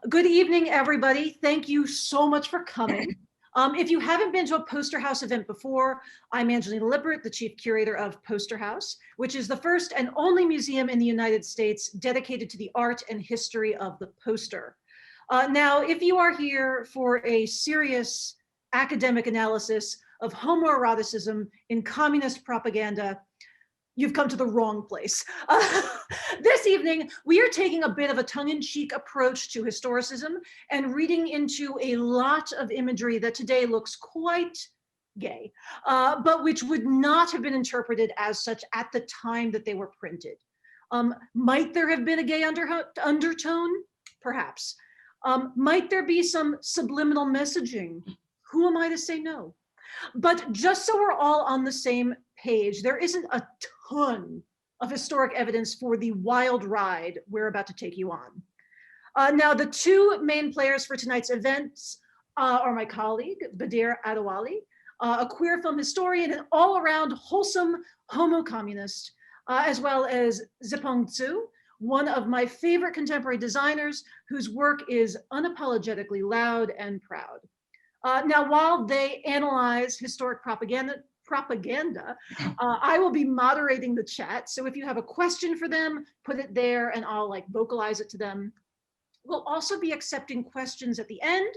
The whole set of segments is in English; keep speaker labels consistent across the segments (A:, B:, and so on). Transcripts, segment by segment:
A: Good evening, everybody. Thank you so much for coming. If you haven't been to a Poster House event before, I'm Angelina Lippert, the chief curator of Poster House, which is the first and only museum in the United States dedicated to the art and history of the poster. Now, if you are here for a serious academic analysis of homoeroticism in communist propaganda, you've come to the wrong place. This evening, we are taking a bit of a tongue-in-cheek approach to historicism and reading into a lot of imagery that today looks quite gay, but which would not have been interpreted as such at the time that they were printed. Might there have been a gay undertone? Perhaps. Might there be some subliminal messaging? Who am I to say no? But just so we're all on the same page, there isn't a ton of historic evidence for the wild ride we're about to take you on. Now, the two main players for tonight's events are my colleague, Bader AlAwadhi, a queer film historian and all-around wholesome homo-communist, as well as Zipeng Zhu, one of my favorite contemporary designers whose work is unapologetically loud and proud. Now, while they analyze historic propaganda, I will be moderating the chat. So if you have a question for them, put it there and I'll vocalize it to them. We'll also be accepting questions at the end,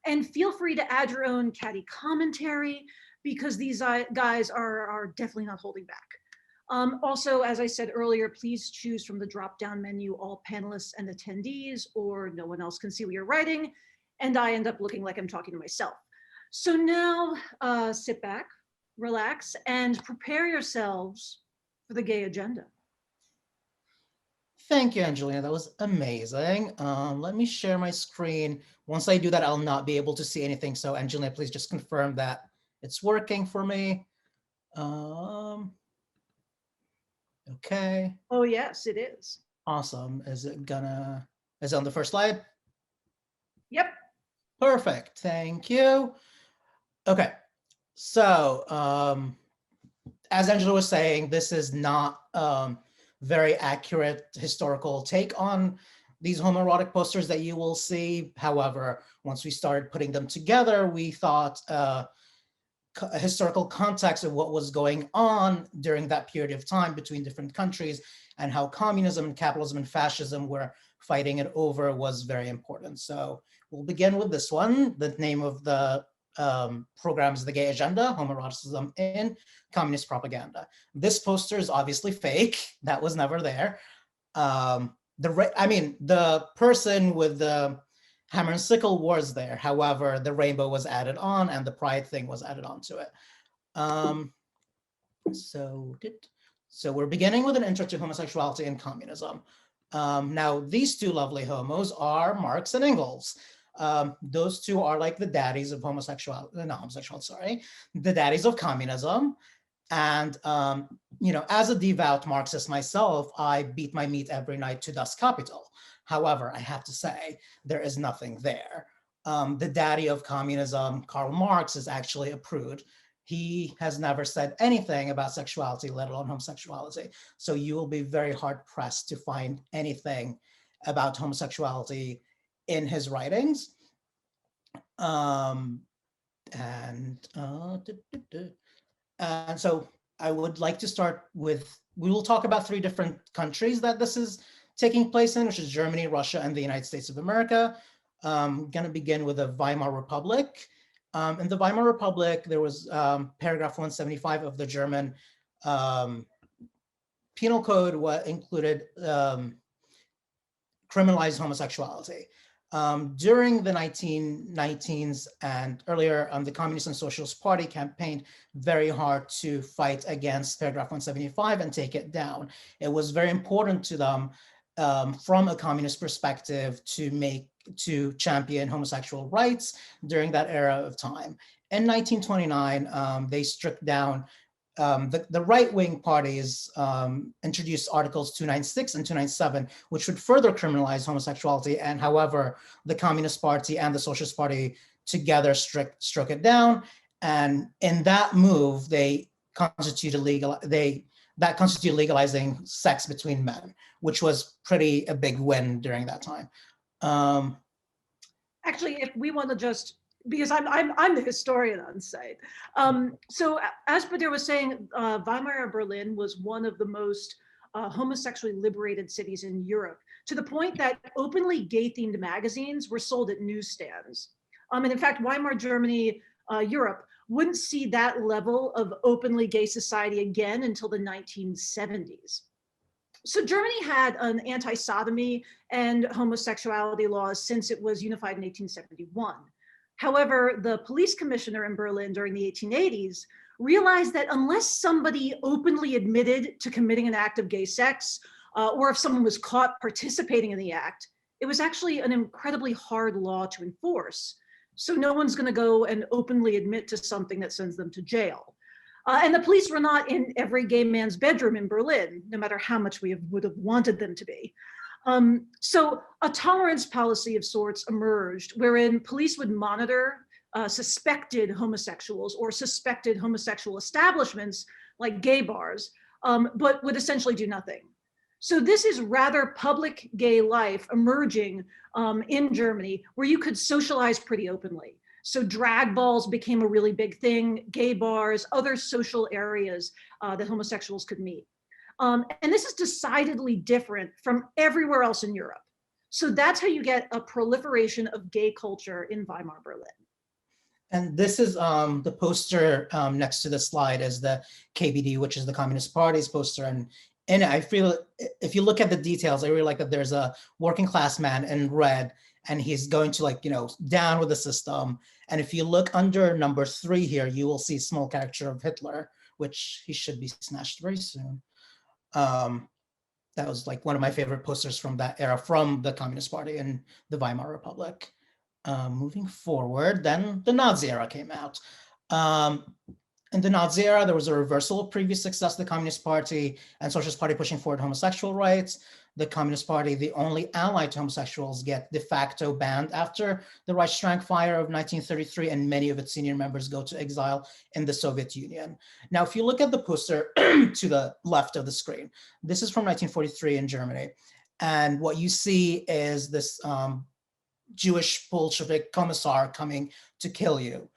A: and feel free to add your own catty commentary because these guys are definitely not holding back. Also, as I said earlier, please choose from the drop-down menu all panelists and attendees, or no one else can see what you're writing, and I end up looking like I'm talking to myself. So now sit back, relax, and prepare yourselves for the gay agenda.
B: Thank you, Angelina. That was amazing. Let me share my screen. Once I do that, I'll not be able to see anything. So Angelina, please just confirm that it's working for me. Okay.
A: Oh, yes, it is.
B: Awesome. Is it on the first slide?
A: Yep.
B: Perfect. Thank you. Okay. So as Angela was saying, this is not very accurate historical take on these homoerotic posters that you will see. However, once we started putting them together, we thought a historical context of what was going on during that period of time between different countries and how communism and capitalism and fascism were fighting it over was very important. So we'll begin with this one. The name of the program is The Gay Agenda, Homoeroticism in Communist Propaganda. This poster is obviously fake. That was never there. The person with the hammer and sickle was there. However, the rainbow was added on and the pride thing was added onto it. So we're beginning with an intro to homosexuality and communism. Now, these two lovely homos are Marx and Engels. Those two are like the daddies of the daddies of communism. And, as a devout Marxist myself, I beat my meat every night to Das Kapital. However, I have to say, there is nothing there. The daddy of communism, Karl Marx, is actually a prude. He has never said anything about sexuality, let alone homosexuality. So you will be very hard pressed to find anything about homosexuality in his writings. And so I would like to start with, we will talk about 3 different countries that this is taking place in, which is Germany, Russia, and the United States of America. I'm going to begin with the Weimar Republic. In the Weimar Republic, there was paragraph 175 of the German penal code included criminalized homosexuality. During the 1919s and earlier, the Communist and Socialist Party campaigned very hard to fight against paragraph 175 and take it down. It was very important to them from a communist perspective to champion homosexual rights during that era of time. In 1929, they struck down the right-wing parties introduced Articles 296 and 297, which would further criminalize homosexuality. And however, the Communist Party and the Socialist Party together struck it down. And in that move, that constituted legalizing sex between men, which was a big win during that time.
A: actually, if we want to just, because I'm the historian on site. So as Bader was saying, Weimar Berlin was one of the most homosexually liberated cities in Europe, to the point that openly gay-themed magazines were sold at newsstands. And in fact, Weimar Germany, Europe, wouldn't see that level of openly gay society again until the 1970s. So Germany had an anti-sodomy and homosexuality laws since it was unified in 1871. However, the police commissioner in Berlin during the 1880s realized that unless somebody openly admitted to committing an act of gay sex, or if someone was caught participating in the act, it was actually an incredibly hard law to enforce. So no one's going to go and openly admit to something that sends them to jail. And the police were not in every gay man's bedroom in Berlin, no matter how much we would have wanted them to be. So a tolerance policy of sorts emerged, wherein police would monitor suspected homosexuals or suspected homosexual establishments like gay bars, but would essentially do nothing. So this is rather public gay life emerging in Germany, where you could socialize pretty openly. So drag balls became a really big thing, gay bars, other social areas that homosexuals could meet. And this is decidedly different from everywhere else in Europe. So that's how you get a proliferation of gay culture in Weimar Berlin.
B: And this is the poster next to the slide is the KPD, which is the Communist Party's poster. And I feel if you look at the details, I really like that there's a working class man in red, and he's going to, like, down with the system. And if you look under number 3 here, you will see a small caricature of Hitler, which he should be snatched very soon. That was like one of my favorite posters from that era, from the Communist Party and the Weimar Republic. Moving forward, then the Nazi era came out. In the Nazi era, there was a reversal of previous success of the Communist Party and Socialist Party pushing forward homosexual rights. The Communist Party, the only ally to homosexuals, get de facto banned after the Reichstag fire of 1933, and many of its senior members go to exile in the Soviet Union. Now, if you look at the poster to the left of the screen, this is from 1943 in Germany. And what you see is this Jewish Bolshevik commissar coming to kill you.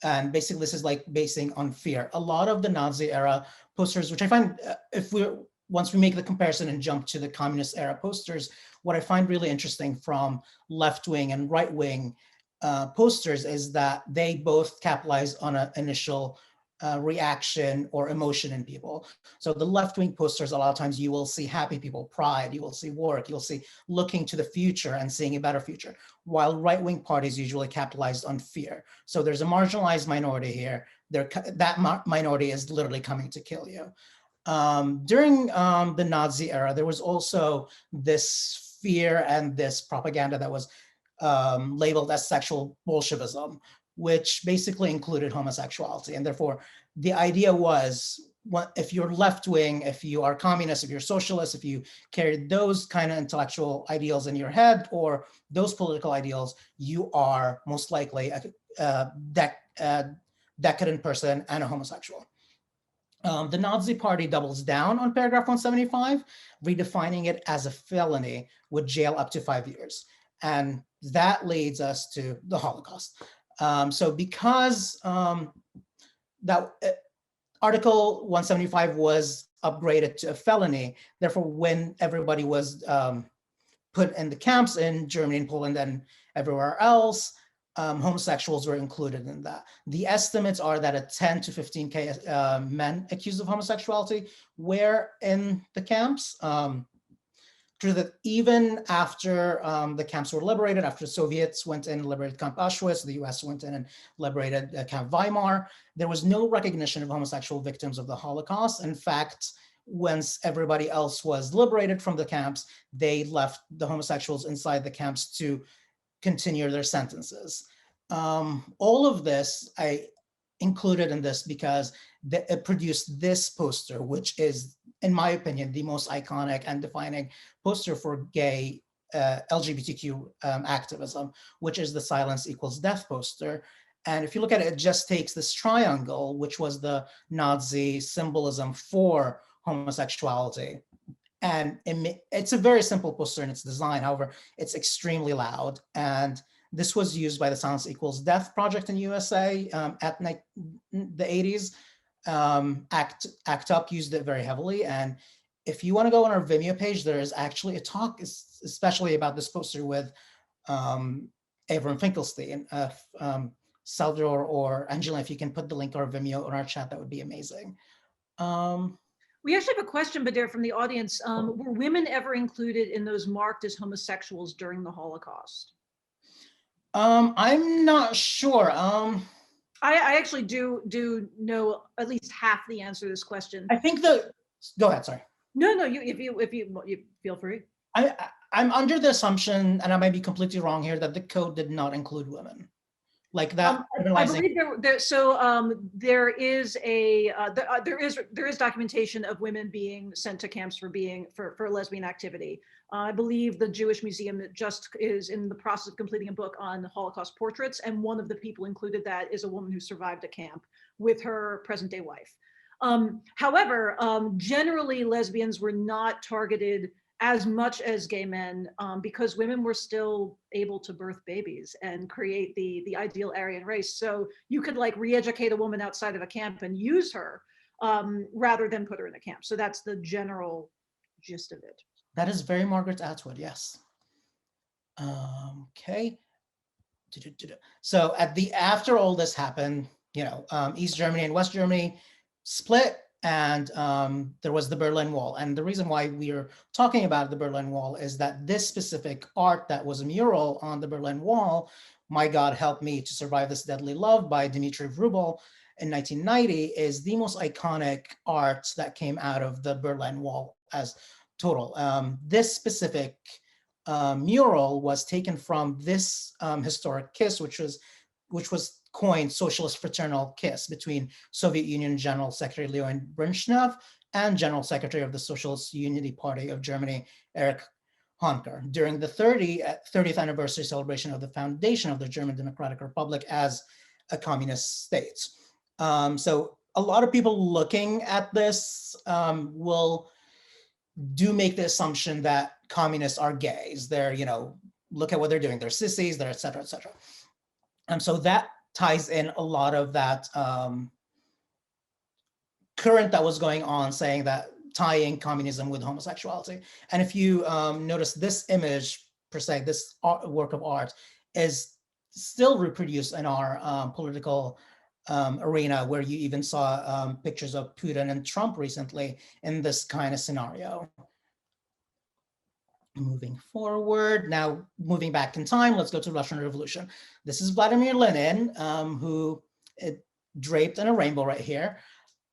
B: And basically, this is like basing on fear. A lot of the Nazi era posters, which I find, once we make the comparison and jump to the communist era posters, what I find really interesting from left-wing and right-wing posters is that they both capitalize on an initial reaction or emotion in people. So the left-wing posters, a lot of times you will see happy people, pride, you will see work, you'll see looking to the future and seeing a better future, while right-wing parties usually capitalized on fear. So there's a marginalized minority here. That minority is literally coming to kill you. During the Nazi era, there was also this fear and this propaganda that was labeled as sexual Bolshevism, which basically included homosexuality. And therefore, the idea was, if you're left-wing, if you are communist, if you're socialist, if you carry those kind of intellectual ideals in your head or those political ideals, you are most likely a decadent person and a homosexual. The Nazi Party doubles down on paragraph 175, redefining it as a felony with jail up to 5 years. And that leads us to the Holocaust. So because that Article 175 was upgraded to a felony, therefore, when everybody was put in the camps in Germany and Poland and everywhere else, homosexuals were included in that. The estimates are that 10 to 15K men accused of homosexuality were in the camps. True that even after the camps were liberated, after the Soviets went in and liberated Camp Auschwitz, the US went in and liberated Camp Weimar, there was no recognition of homosexual victims of the Holocaust. In fact, once everybody else was liberated from the camps, they left the homosexuals inside the camps to continue their sentences. All of this I included in this because it produced this poster, which is, in my opinion, the most iconic and defining poster for gay LGBTQ activism, which is the Silence Equals Death poster. And if you look at it, it just takes this triangle, which was the Nazi symbolism for homosexuality. And it's a very simple poster in its design. However, it's extremely loud. And This was used by the Silence Equals Death project in USA at the 80s. ACT UP used it very heavily. And if you want to go on our Vimeo page, there is actually a talk especially about this poster with Avram Finkelstein. Salvador or Angela, if you can put the link or Vimeo on our chat, that would be amazing.
A: We actually have a question, Bader, from the audience. Were women ever included in those marked as homosexuals during the Holocaust?
B: I'm not sure.
A: I actually do know at least half the answer to this question.
B: I think go ahead, sorry.
A: No, if you feel free.
B: I'm under the assumption, and I might be completely wrong here, that the code did not include women. Like that.
A: I believe there is documentation of women being sent to camps for lesbian activity. I believe the Jewish Museum just is in the process of completing a book on Holocaust portraits, and one of the people included that is a woman who survived a camp with her present-day wife. However, generally lesbians were not targeted as much as gay men, because women were still able to birth babies and create the ideal Aryan race. So you could like re-educate a woman outside of a camp and use her rather than put her in a camp. So that's the general gist of it.
B: That is very Margaret Atwood, yes. Okay. So after all this happened, East Germany and West Germany split, and there was the Berlin Wall. And the reason why we are talking about the Berlin Wall is that this specific art that was a mural on the Berlin Wall, My God Help Me to Survive This Deadly Love by Dmitry Vrubel in 1990, is the most iconic art that came out of the Berlin Wall as total. This specific mural was taken from this historic kiss, which was coined Socialist Fraternal Kiss between Soviet Union General Secretary Leonid Brezhnev and General Secretary of the Socialist Unity Party of Germany, Erich Honecker, during the 30th anniversary celebration of the foundation of the German Democratic Republic as a communist state. So a lot of people looking at this will make the assumption that communists are gays. They're, look at what they're doing. They're sissies, they're et cetera, et cetera. And so that ties in a lot of that current that was going on, saying that tying communism with homosexuality. And if you notice, this image per se, this work of art is still reproduced in our political arena, where you even saw pictures of Putin and Trump recently in this kind of scenario. Moving forward, now moving back in time, let's go to Russian Revolution. This is Vladimir Lenin, who draped in a rainbow right here.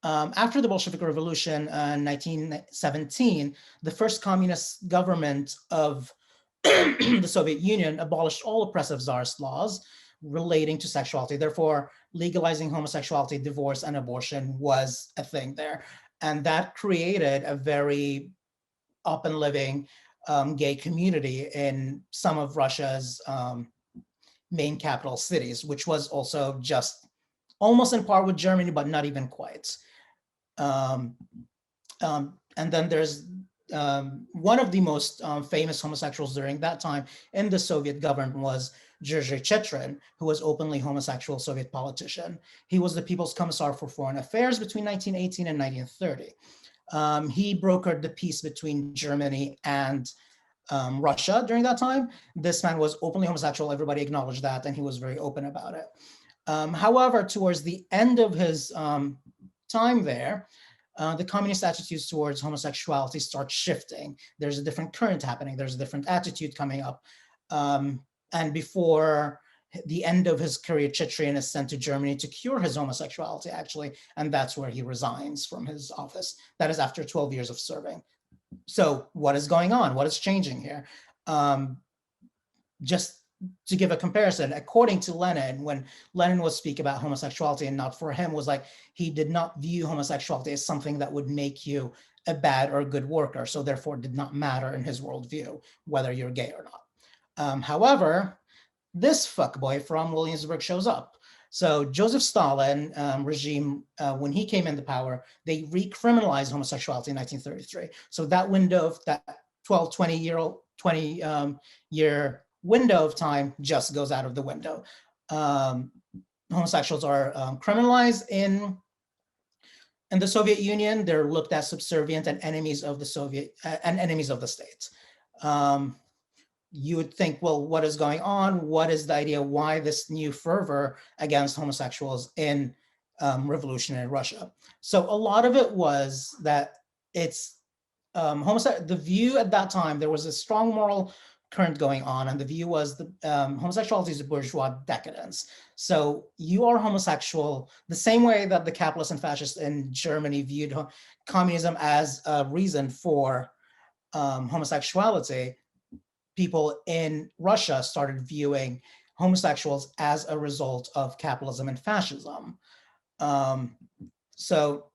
B: After the Bolshevik Revolution in 1917, the first communist government of the Soviet Union abolished all oppressive czarist laws relating to sexuality. Therefore, legalizing homosexuality, divorce, and abortion was a thing there. And that created a very up and living gay community in some of Russia's main capital cities, which was also just almost in par with Germany, but not even quite. And then there's one of the most famous homosexuals during that time in the Soviet government was Georgy Chetrin, who was openly homosexual Soviet politician. He was the People's Commissar for Foreign Affairs between 1918 and 1930. He brokered the peace between Germany and Russia during that time. This man was openly homosexual. Everybody acknowledged that, and he was very open about it. However, towards the end of his time there, the communist attitudes towards homosexuality start shifting. There's a different current happening. There's a different attitude coming up. And before the end of his career, Chetrin is sent to Germany to cure his homosexuality, actually, and that's where he resigns from his office. That is after 12 years of serving. So what is going on? What is changing here? Just to give a comparison, according to Lenin, when Lenin would speak about homosexuality, and not for him, was like he did not view homosexuality as something that would make you a bad or a good worker. So therefore, it did not matter in his worldview whether you're gay or not. However, this fuckboy from Williamsburg shows up. So Joseph Stalin regime, when he came into power, they recriminalized homosexuality in 1933. So that window of that 20 year window of time just goes out of the window. Homosexuals are criminalized in the Soviet Union. They're looked at subservient and enemies of the enemies of the state. You would think, well, what is going on? What is the idea? Why this new fervor against homosexuals in revolutionary Russia? So a lot of it was that it's the view at that time, there was a strong moral current going on, and the view was the homosexuality is a bourgeois decadence. So you are homosexual the same way that the capitalists and fascists in Germany viewed communism as a reason for homosexuality. People in Russia started viewing homosexuals as a result of capitalism and fascism. So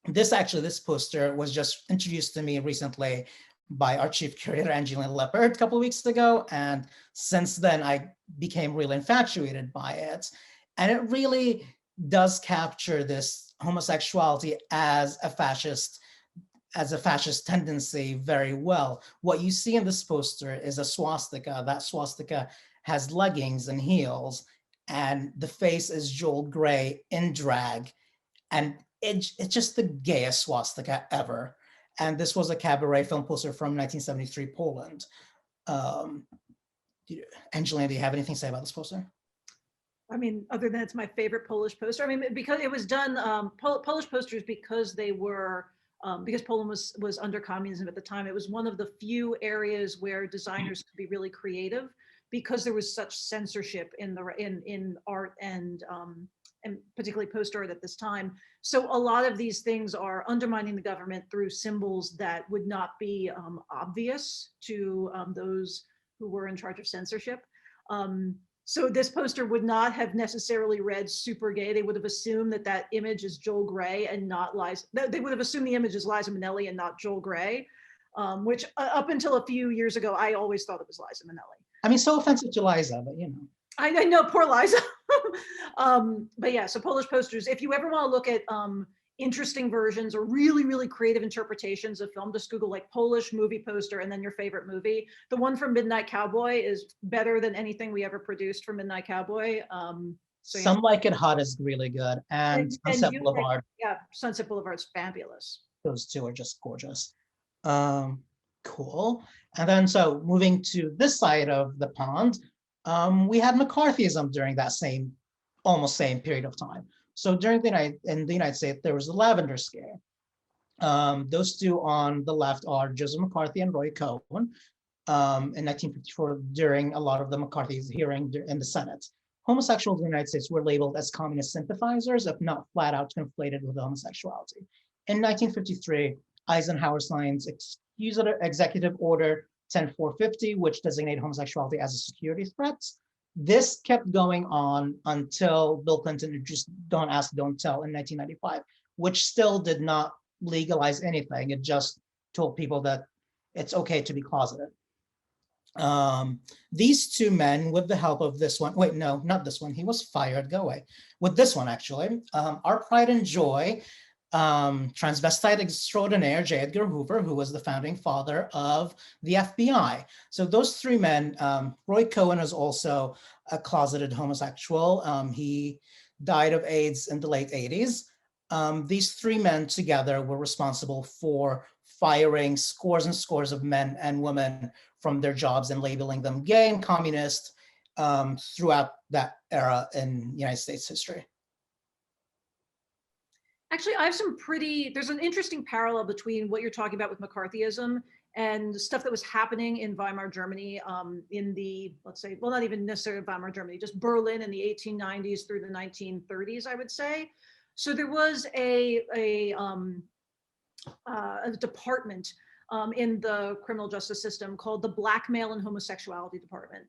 B: this poster was just introduced to me recently by our chief curator, Angelina Lippert, a couple of weeks ago. And since then, I became really infatuated by it. And it really does capture this homosexuality as a fascist tendency very well. What you see in this poster is a swastika. That swastika has leggings and heels, and the face is Joel Grey in drag. And it's just the gayest swastika ever. And this was a cabaret film poster from 1973 Poland. Angelina, do you have anything to say about this poster?
A: I mean, other than it's my favorite Polish poster. I mean, because it was done, Polish posters, because they were, because Poland was under communism at the time, it was one of the few areas where designers could be really creative, because there was such censorship in art and particularly poster art at this time. So a lot of these things are undermining the government through symbols that would not be obvious to those who were in charge of censorship. So this poster would not have necessarily read super gay. They would have assumed that image is Joel Grey and not Liza. They would have assumed the image is Liza Minnelli and not Joel Grey, which up until a few years ago, I always thought it was Liza Minnelli.
B: I mean, so offensive to Liza, but you know.
A: I know, poor Liza. But yeah, so Polish posters, if you ever want to look at interesting versions or really, really creative interpretations of film, just Google like Polish movie poster and then your favorite movie. The one from Midnight Cowboy is better than anything we ever produced for Midnight Cowboy. So,
B: Some Like It Hot is really good. And Sunset Boulevard.
A: Yeah, Sunset Boulevard's fabulous.
B: Those two are just gorgeous. Cool. And then so moving to this side of the pond, we had McCarthyism during that almost same period of time. So during in the United States, there was the Lavender Scare. Those two on the left are Joseph McCarthy and Roy Cohn in 1954 during a lot of the McCarthy's hearing in the Senate. Homosexuals in the United States were labeled as communist sympathizers, if not flat out conflated with homosexuality. In 1953, Eisenhower signs Executive Order 10450, which designated homosexuality as a security threat. This kept going on until Bill Clinton introduced Don't Ask, Don't Tell in 1995, which still did not legalize anything. It just told people that it's okay to be closeted. These two men, with the help of this one, wait, no, not this one. He was fired, go away. With this one, actually, Our Pride and Joy, transvestite extraordinaire J. Edgar Hoover, who was the founding father of the FBI. So those three men, Roy Cohn is also a closeted homosexual. He died of AIDS in the late 80s. These three men together were responsible for firing scores and scores of men and women from their jobs and labeling them gay and communist throughout that era in United States history.
A: Actually, I have there's an interesting parallel between what you're talking about with McCarthyism and stuff that was happening in Weimar Germany in the, let's say, well, not even necessarily Weimar Germany, just Berlin in the 1890s through the 1930s, I would say. So there was a department in the criminal justice system called the Blackmail and Homosexuality Department.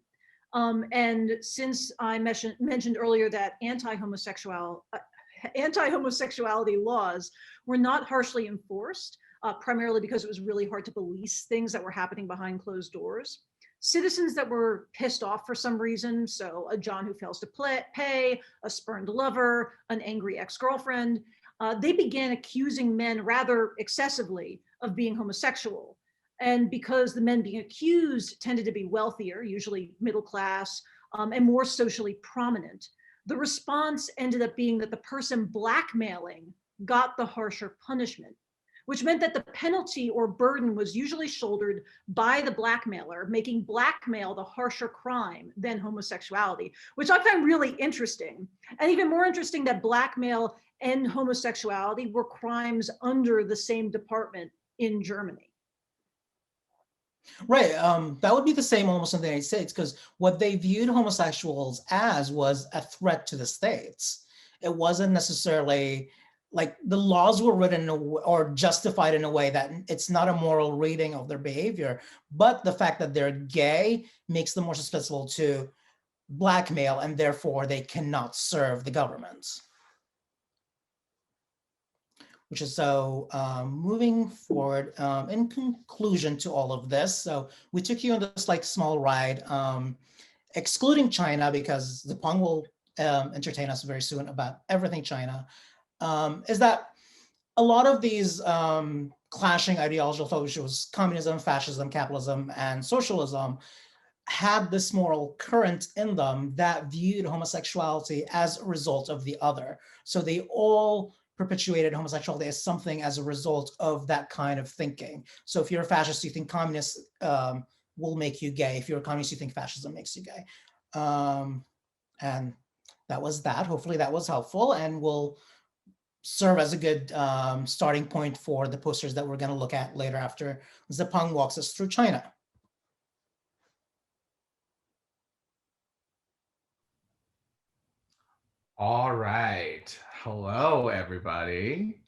A: And since I mentioned earlier that anti-homosexuality laws were not harshly enforced, primarily because it was really hard to police things that were happening behind closed doors. Citizens that were pissed off for some reason, so a John who fails to pay, a spurned lover, an angry ex-girlfriend, they began accusing men rather excessively of being homosexual. And because the men being accused tended to be wealthier, usually middle class, and more socially prominent, the response ended up being that the person blackmailing got the harsher punishment, which meant that the penalty or burden was usually shouldered by the blackmailer, making blackmail the harsher crime than homosexuality, which I find really interesting. And even more interesting that blackmail and homosexuality were crimes under the same department in Germany.
B: Right. That would be the same almost in the United States, because what they viewed homosexuals as was a threat to the states. It wasn't necessarily like the laws were written or justified in a way that it's not a moral reading of their behavior, but the fact that they're gay makes them more susceptible to blackmail, and therefore they cannot serve the government. Which is so moving forward in conclusion to all of this. So we took you on this like small ride, excluding China, because Zipeng will entertain us very soon about everything China, is that a lot of these clashing ideological thoughts, communism, fascism, capitalism, and socialism, had this moral current in them that viewed homosexuality as a result of the other. So they all perpetuated homosexuality as something as a result of that kind of thinking. So if you're a fascist, you think communists will make you gay. If you're a communist, you think fascism makes you gay. And that was that. Hopefully that was helpful and will serve as a good starting point for the posters that we're going to look at later after Zipeng walks us through China.
C: All right. Hello, everybody.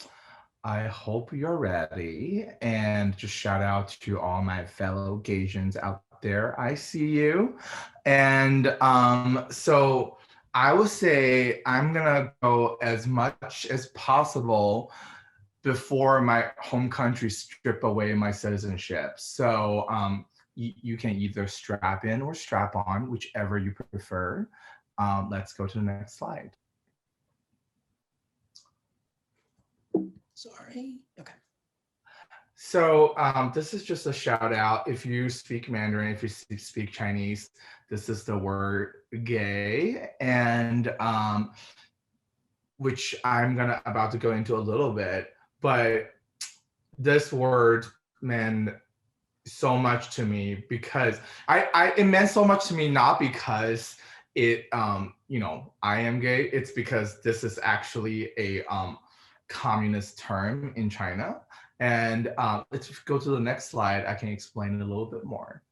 C: I hope you're ready. And just shout out to all my fellow Gaysians out there. I see you. And so I would say I'm going to go as much as possible before my home country strip away my citizenship. So you can either strap in or strap on, whichever you prefer. Let's go to the next slide.
B: Sorry. Okay.
C: So this is just a shout out. If you speak Mandarin, if you speak Chinese, this is the word gay, and which I'm about to go into a little bit. But this word meant so much to me because it meant so much to me, not because it you know, I am gay. It's because this is actually a communist term in China. And let's go to the next slide. I can explain it a little bit more.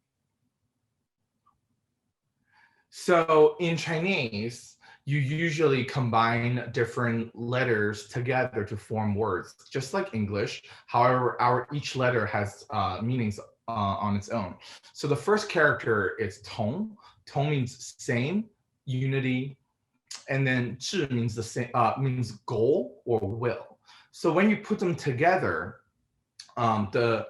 C: So in Chinese, you usually combine different letters together to form words, just like English. However, each letter has meanings on its own. So the first character is tong. Tong means same, unity, and then 志 means the same, means goal or will. So when you put them together, the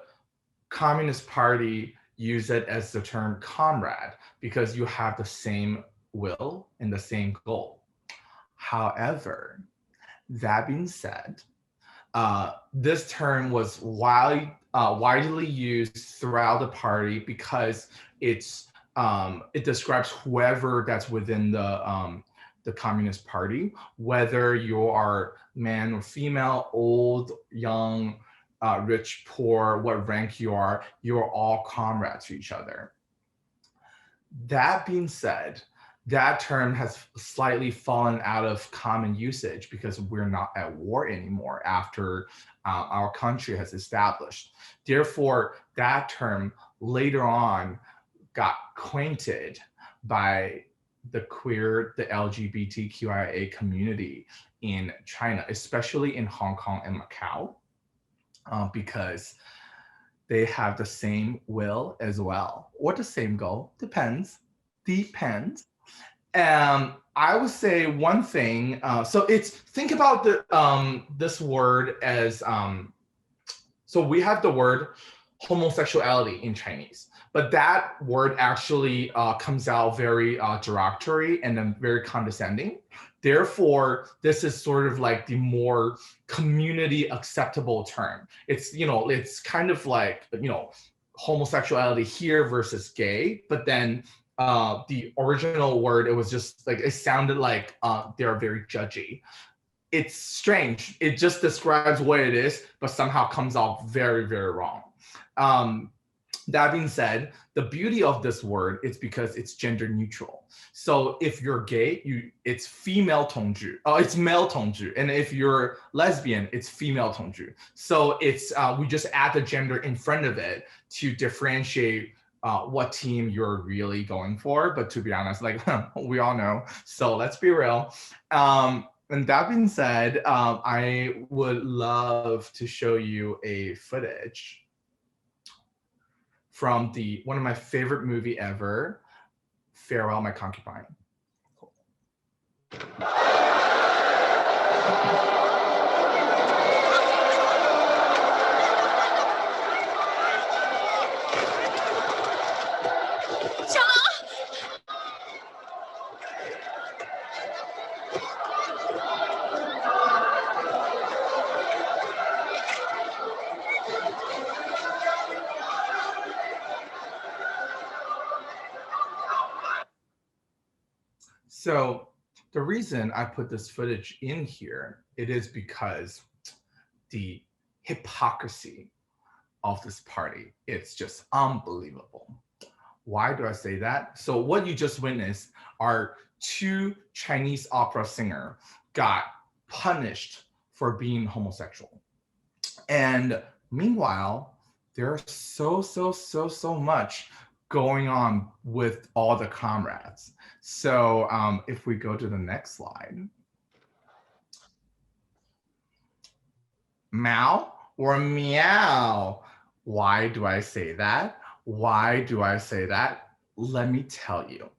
C: Communist Party use it as the term comrade because you have the same will and the same goal. However, that being said, this term was widely used throughout the party because it describes whoever that's within the Communist Party, whether you are man or female, old, young, rich, poor, what rank you're all comrades to each other. That being said, that term has slightly fallen out of common usage because we're not at war anymore after our country has established. Therefore, that term later on got coined by the queer, the LGBTQIA community in China, especially in Hong Kong and Macau, because they have the same will as well, or the same goal, depends. I would say one thing, so think about this word as, so we have the word homosexuality in Chinese, but that word actually comes out very derogatory and then very condescending. Therefore, this is sort of like the more community acceptable term. It's, you know, it's kind of like, you know, homosexuality here versus gay, but then the original word, it was just like, it sounded like they're very judgy. It's strange. It just describes what it is, but somehow comes off very, very wrong. That being said, the beauty of this word is because it's gender neutral. So if you're gay, it's female 同志, it's male 同志, and if you're lesbian, it's female 同志. So it's we just add the gender in front of it to differentiate what team you're really going for. But to be honest, like we all know. So let's be real. And that being said, I would love to show you a footage from one of my favorite movie ever, Farewell, My Concubine. So the reason I put this footage in here, it is because the hypocrisy of this party, it's just unbelievable. Why do I say that? So what you just witnessed are two Chinese opera singers got punished for being homosexual. And meanwhile, there's so much going on with all the comrades. So if we go to the next slide. Mao or meow? Why do I say that? Why do I say that? Let me tell you.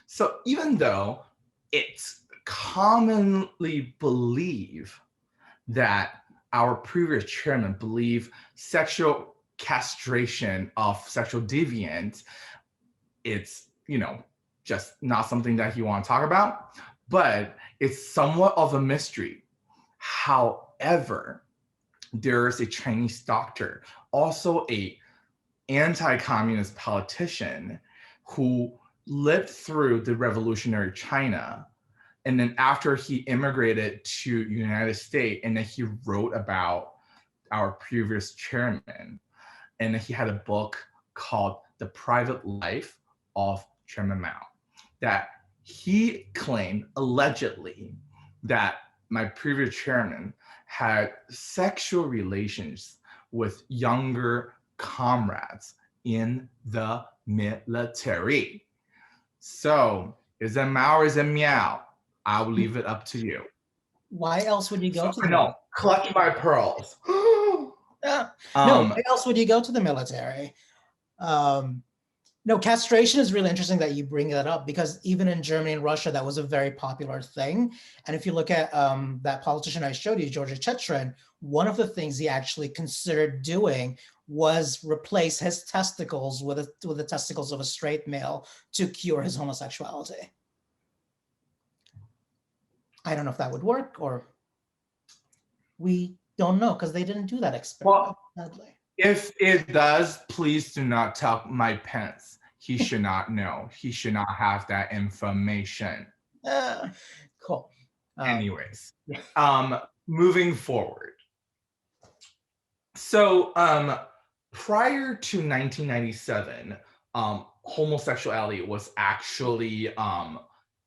C: So even though it's commonly believed that our previous chairman believed sexual castration of sexual deviant, it's, just not something that you want to talk about, but it's somewhat of a mystery. However, there is a Chinese doctor, also a anti-communist politician who lived through the revolutionary China. And then after he immigrated to United States, and then he wrote about our previous chairman. And he had a book called The Private Life of Chairman Mao, that he claimed allegedly that my previous chairman had sexual relations with younger comrades in the military. So is it Mao or is it meow? I'll leave it up to you.
B: Why else would you go to the
C: No, clutch my pearls.
B: no, why else would you go to the military? No, castration is really interesting that you bring that up, because even in Germany and Russia, that was a very popular thing. And if you look at that politician I showed you, Georgia Chetrin, one of the things he actually considered doing was replace his testicles with the testicles of a straight male to cure his homosexuality. I don't know if that would work, or we don't know, because they didn't do that experiment, sadly.
C: If it does, please do not tell Mike Pence. He should not know. He should not have that information.
B: Cool.
C: Anyways, moving forward. So prior to 1997, homosexuality was actually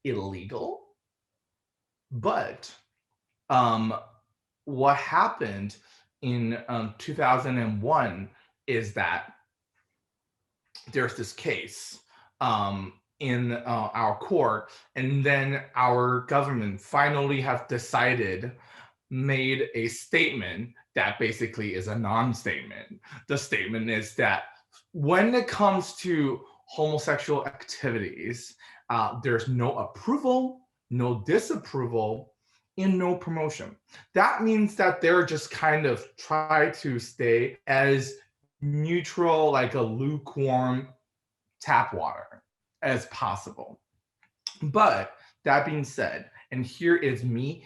C: illegal. But what happened in 2001 is that there's this case in our court, and then our government finally have made a statement that basically is a non-statement. The statement is that when it comes to homosexual activities, there's no approval, no disapproval, and no promotion. That means that they're just kind of try to stay as neutral, like a lukewarm tap water as possible. But that being said, and here is me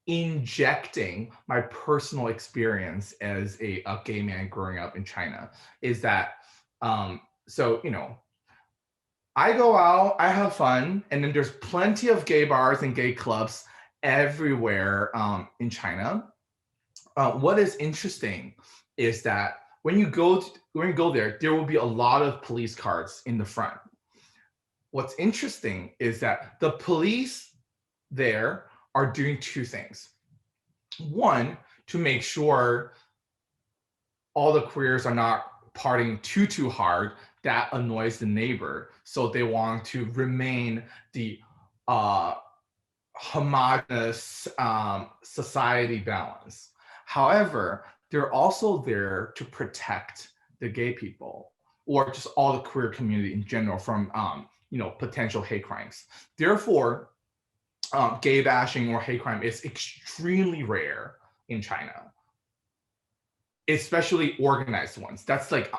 C: injecting my personal experience as a gay man growing up in China, is that So, you know, I go out, I have fun, and then there's plenty of gay bars and gay clubs everywhere in China. What is interesting is that when you go there, there will be a lot of police cars in the front. What's interesting is that the police there are doing two things. One, to make sure all the queers are not partying too hard. That annoys the neighbor. So they want to remain the homogenous society balance. However, they're also there to protect the gay people or just all the queer community in general from you know, potential hate crimes. Therefore, gay bashing or hate crime is extremely rare in China, especially organized ones. That's like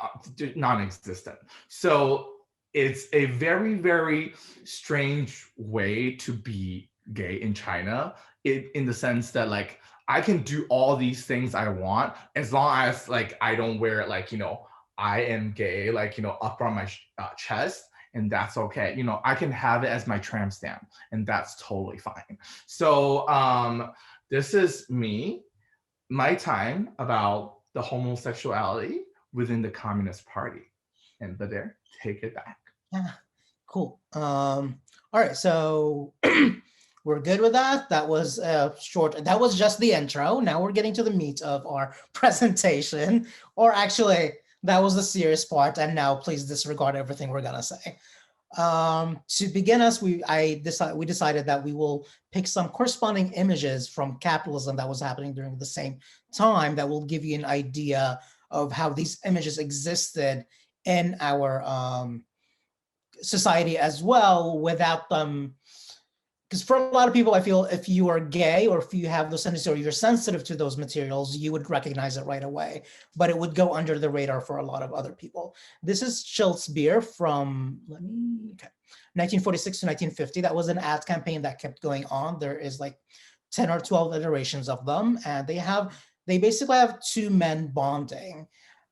C: non-existent. So it's a very, very strange way to be gay in China, in the sense that like I can do all these things I want as long as like I don't wear like, you know, I am gay, like, you know, up on my chest, and that's okay. You know, I can have it as my tramp stamp, and that's totally fine. So this is me, my time about the homosexuality within the Communist Party. And Bader, take it back.
B: Yeah, cool. All right, so we're good with that. That was short. That was just the intro. Now we're getting to the meat of our presentation, or actually, that was the serious part. And now please disregard everything we're gonna say. To begin us, we decided that we will pick some corresponding images from capitalism that was happening during the same time that will give you an idea of how these images existed in our society as well, without them. Because for a lot of people, I feel if you are gay or if you have those tendencies or you're sensitive to those materials, you would recognize it right away, but it would go under the radar for a lot of other people. This is Schilt's beer from 1946 to 1950. That was an ad campaign that kept going on. There is like 10 or 12 iterations of them, and they basically have two men bonding.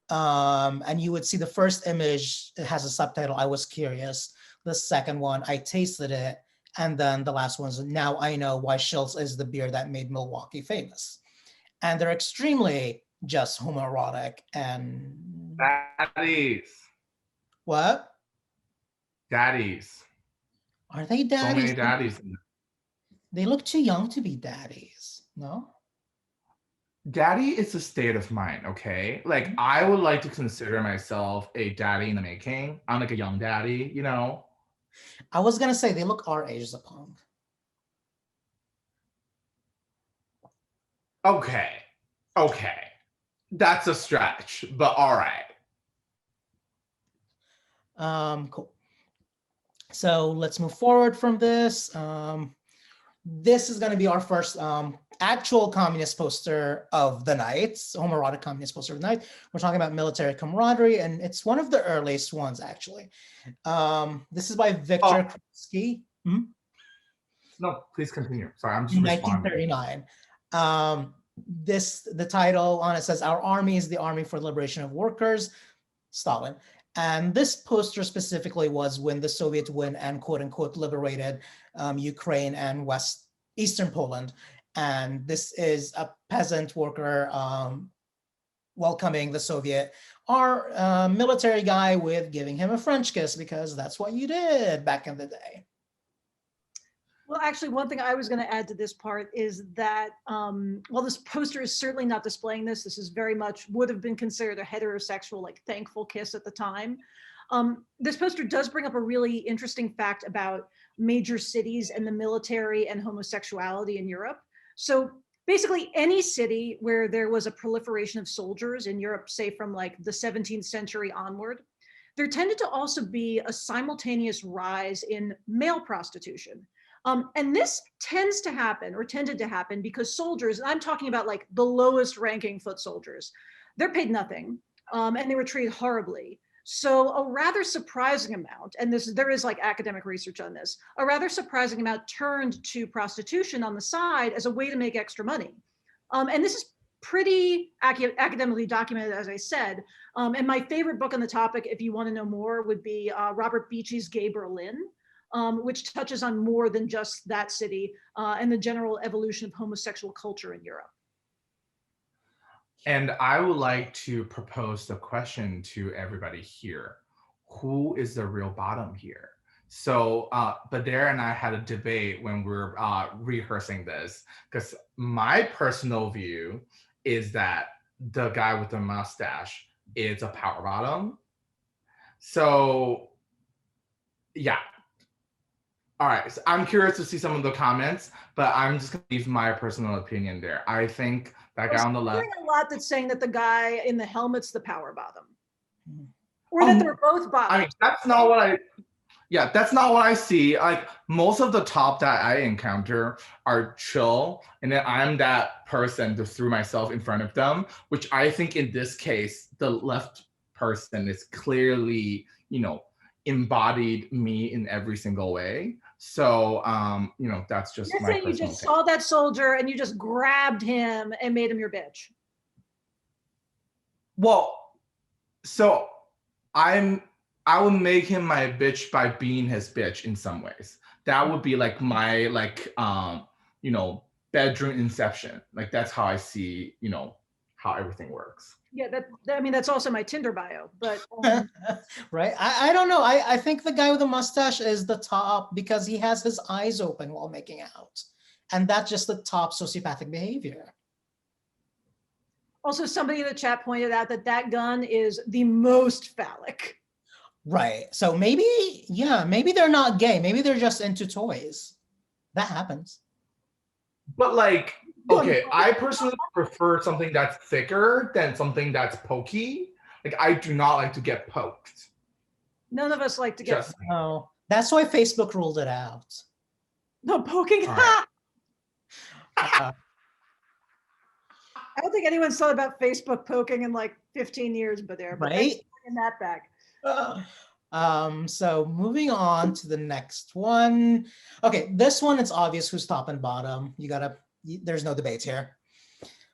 B: And you would see the first image, it has a subtitle, "I was curious." The second one, "I tasted it." And then the last one's, "Now I know why Schilt's is the beer that made Milwaukee famous." And they're extremely just homoerotic and...
C: Daddies.
B: What?
C: Daddies.
B: Are they daddies?
C: So many daddies.
B: They look too young to be daddies, no?
C: Daddy is a state of mind, okay? Like, I would like to consider myself a daddy in the making. I'm like a young daddy, you know?
B: I was gonna say they look our age as a punk.
C: Okay. That's a stretch, but all right.
B: Cool. So let's move forward from this. This is going to be our first actual communist poster of the night, homoerotic communist poster of the night. We're talking about military camaraderie, and it's one of the earliest ones, actually. This is by Victor Krupski.
C: No, please continue. Sorry, I'm just
B: 1939. The title on it says, "Our Army is the Army for the Liberation of Workers, Stalin." And this poster specifically was when the Soviets went and quote unquote liberated Ukraine and Eastern Poland. And this is a peasant worker welcoming the Soviet, our military guy, with giving him a French kiss, because that's what you did back in the day.
A: Well, actually, one thing I was going to add to this part is that, while this poster is certainly not displaying this, this is very much would have been considered a heterosexual, like, thankful kiss at the time. This poster does bring up a really interesting fact about major cities and the military and homosexuality in Europe. So basically, any city where there was a proliferation of soldiers in Europe, say from like the 17th century onward, there tended to also be a simultaneous rise in male prostitution. And this tended to happen because soldiers, and I'm talking about like the lowest ranking foot soldiers, they're paid nothing, and they were treated horribly. So a rather surprising amount, and there is like academic research on this, a rather surprising amount turned to prostitution on the side as a way to make extra money. And this is pretty academically documented, as I said. And my favorite book on the topic, if you want to know more, would be Robert Beechey's Gay Berlin, which touches on more than just that city and the general evolution of homosexual culture in Europe.
C: And I would like to propose the question to everybody here. Who is the real bottom here? So Bader and I had a debate when we were rehearsing this, because my personal view is that the guy with the mustache is a power bottom. So yeah. All right, so I'm curious to see some of the comments, but I'm just gonna leave my personal opinion there. I think that guy on the left.
A: There's a lot that's saying that the guy in the helmet's the power bottom. Or that they're both bottoms.
C: I mean, that's not what I, yeah, that's not what I see. Like most of the top that I encounter are chill, and then I'm that person to throw myself in front of them, which I think in this case, the left person is clearly, you know, embodied me in every single way. So, you know, that's just
A: You're
C: my
A: saying you
C: personal
A: just
C: take.
A: saw that soldier and you just grabbed him and made him your bitch.
C: Well, so I would make him my bitch by being his bitch in some ways. That would be like my you know, bedroom inception. Like that's how I see, you know, how everything works.
A: Yeah, I mean, that's also my Tinder bio, but
B: Right? I don't know. I think the guy with the mustache is the top because he has his eyes open while making out. And that's just the top sociopathic behavior.
A: also somebody in the chat pointed out that that gun is the most phallic.
B: Right. So maybe, yeah, maybe they're not gay. Maybe they're just into toys. That happens.
C: But like, okay, I personally prefer something that's thicker than something that's pokey. Like I do not like to get poked.
A: None of us like to get
C: Just
B: Oh, that's why Facebook ruled it out.
A: no poking.
C: All right.
B: Uh,
A: I don't think anyone's thought about Facebook poking in like 15 years, but they're
B: right?
A: in that back.
B: So moving on to the next one. Okay, this one, it's obvious who's top and bottom. There's no debate here,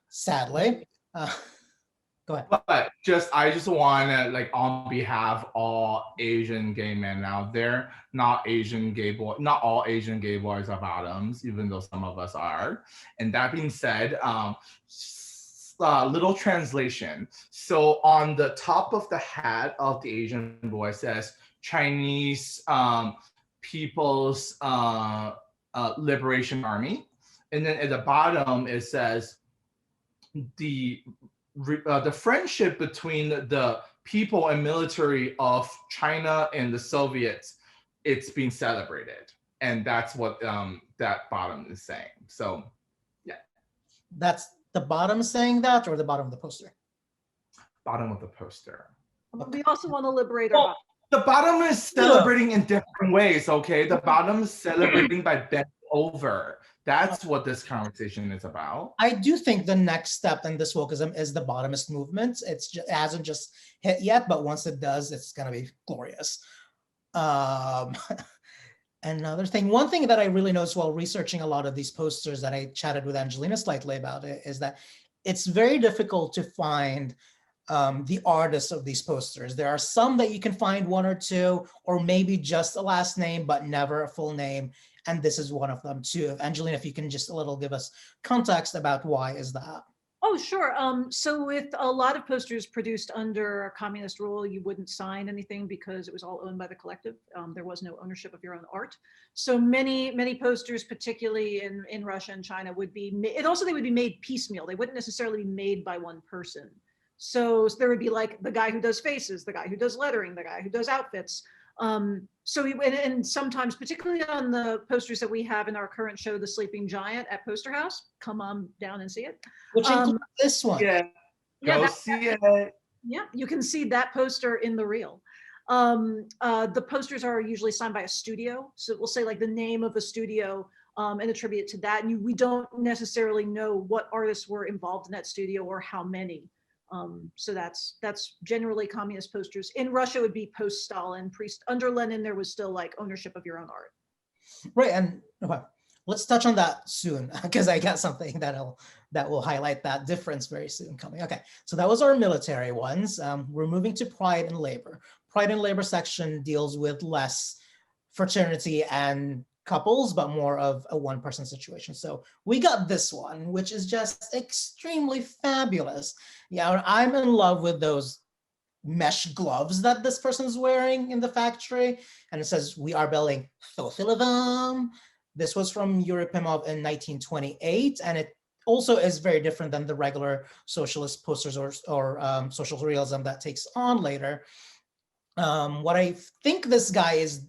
B: sadly. Go ahead.
C: But I just want to, like, on behalf of all Asian gay men out there, not all Asian gay boys are bottoms, even though some of us are. And that being said, little translation. So on the top of the hat of the Asian boy says Chinese People's Liberation Army. And then at the bottom, it says the friendship between the people and military of China and the Soviets, it's being celebrated. And that's what that bottom is saying. So, yeah.
B: That's the bottom saying that, or the bottom of the poster?
C: Bottom of the poster.
A: We also want to liberate our bottom.
C: The bottom is celebrating in different ways, okay? The bottom is celebrating by bending over. That's what this conversation is about.
B: I do think the next step in this wokeism is the bottomist movement. It hasn't just hit yet, but once it does, it's going to be glorious. Another thing, one thing that I really noticed while researching a lot of these posters that I chatted with Angelina slightly about it is that it's very difficult to find the artists of these posters. There are some that you can find one or two, or maybe just a last name, but never a full name. And this is one of them too. Angelina, if you can just a little give us context about why is that?
A: Oh, sure. So with a lot of posters produced under communist rule, you wouldn't sign anything because it was all owned by the collective. There was no ownership of your own art. So many posters, particularly in Russia and China, would be, they would be made piecemeal. They wouldn't necessarily be made by one person. So there would be like the guy who does faces, the guy who does lettering, the guy who does outfits. And sometimes, particularly on the posters that we have in our current show, The Sleeping Giant at Poster House, come on down and see it.
B: Which includes this one.
C: Yeah, go see it.
A: Yeah, you can see that poster in the reel. The posters are usually signed by a studio. So we'll say like the name of a studio and attribute it to that. And we don't necessarily know what artists were involved in that studio or how many. So that's generally communist posters. In Russia, it would be post-Stalin, under Lenin, there was still like ownership of your own art.
B: Right, and let's touch on that soon because I got something that will highlight that difference very soon coming. Okay, so that was our military ones. We're moving to Pride and Labor. Pride and Labor section deals with less fraternity and couples, but more of a one-person situation. So we got this one, which is just extremely fabulous. Yeah, I'm in love with those mesh gloves that this person is wearing in the factory. And it says, we are building Thofilavam. This was from Euripimov in 1928. And it also is very different than the regular socialist posters or social realism that takes on later. What I think this guy is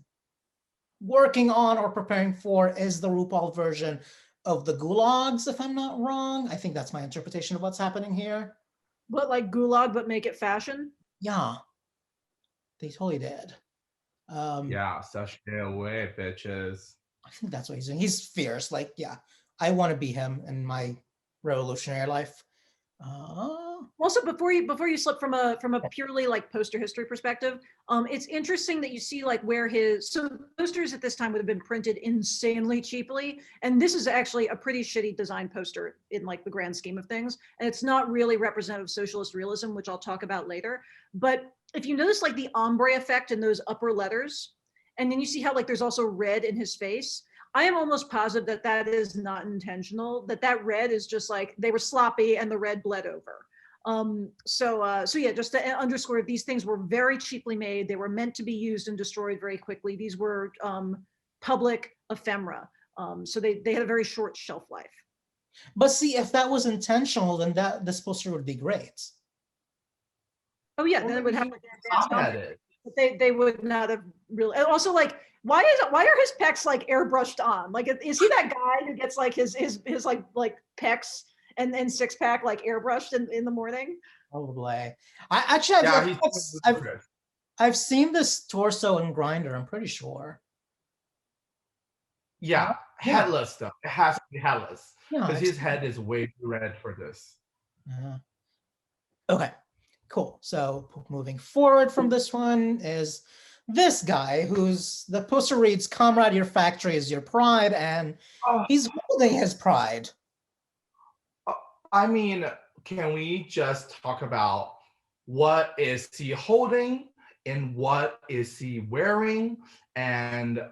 B: working on or preparing for is the RuPaul version of the gulags, if I'm not wrong. I think that's my interpretation of what's happening here.
A: But like gulag, but make it fashion?
B: Yeah, they totally did.
C: Yeah, such a way, bitches.
B: I think that's what he's doing. He's fierce. Like, yeah, I want to be him in my revolutionary life.
A: Also, before you slip from a purely like poster history perspective, it's interesting that you see like where so posters at this time would have been printed insanely cheaply, and this is actually a pretty shitty design poster in like the grand scheme of things, and it's not really representative of socialist realism, which I'll talk about later. But if you notice like the ombre effect in those upper letters, and then you see how like there's also red in his face, I am almost positive that that is not intentional, that red is just like they were sloppy and the red bled over. So yeah, just to underscore, these things were very cheaply made. They were meant to be used and destroyed very quickly. These were public ephemera. So they had a very short shelf life.
B: But see, if that was intentional, then this poster would be great.
A: Oh yeah, then it would have
C: But
A: they would not have really. And also, like, why are his pecs like airbrushed on? Like, is he that guy who gets like his like pecs and six pack like airbrushed in the morning?
B: Probably. I've seen this torso in Grindr. I'm pretty sure.
C: Yeah, headless though. It has to be headless because his head is way too red for this.
B: Okay, cool. So moving forward from this one is this guy who's the poster reads, "Comrade, your factory is your pride," and he's holding his pride.
C: I mean, can we just talk about what is he holding and what is he wearing? And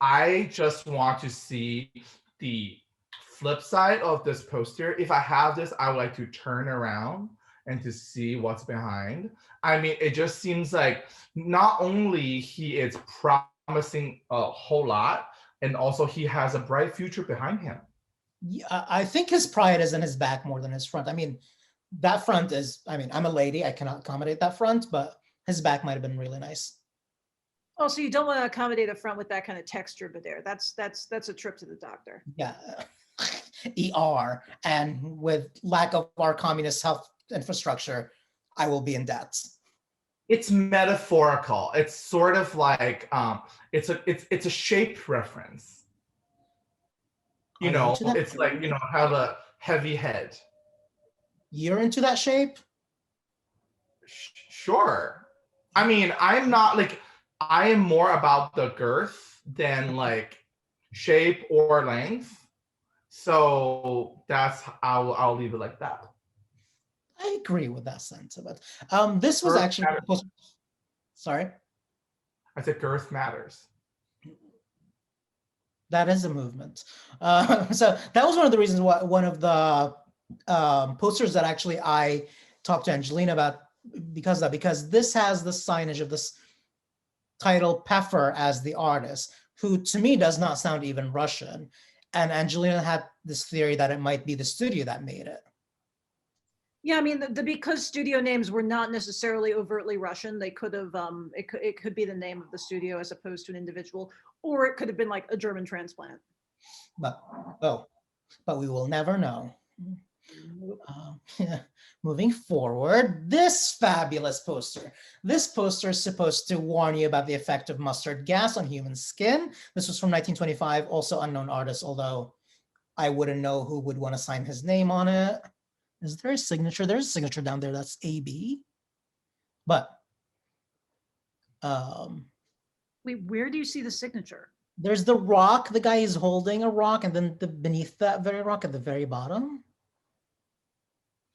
C: I just want to see the flip side of this poster. If I have this, I would like to turn around and to see what's behind. I mean, it just seems like not only he is promising a whole lot, and also he has a bright future behind him.
B: Yeah, I think his pride is in his back more than his front. I mean, that front is, I mean, I'm a lady, I cannot accommodate that front, but his back might have been really nice.
A: Oh, so you don't want to accommodate a front with that kind of texture, but that's a trip to the doctor.
B: Yeah, ER, and with lack of our communist health infrastructure, I will be in debt.
C: It's metaphorical. It's sort of like it's a shape reference. You know, it's like, you know, have a heavy head.
B: You're into that shape?
C: Sure. I mean, I'm not like, I am more about the girth than like shape or length. So that's, I'll leave it like that.
B: I agree with that sentiment. This was actually, sorry?
C: I said girth matters.
B: That is a movement. So that was one of the reasons why one of the posters that actually I talked to Angelina about because this has the signage of this title Pfeffer as the artist, who to me does not sound even Russian. And Angelina had this theory that it might be the studio that made it.
A: Yeah, I mean, because studio names were not necessarily overtly Russian, they could have, it could be the name of the studio as opposed to an individual, or it could have been like a German transplant.
B: But we will never know. Moving forward, this fabulous poster. This poster is supposed to warn you about the effect of mustard gas on human skin. This was from 1925, also unknown artist, although I wouldn't know who would want to sign his name on it. Is there a signature? There's a signature down there. That's AB. But
A: wait, where do you see the signature?
B: There's the rock. The guy is holding a rock, and then beneath that very rock at the very bottom.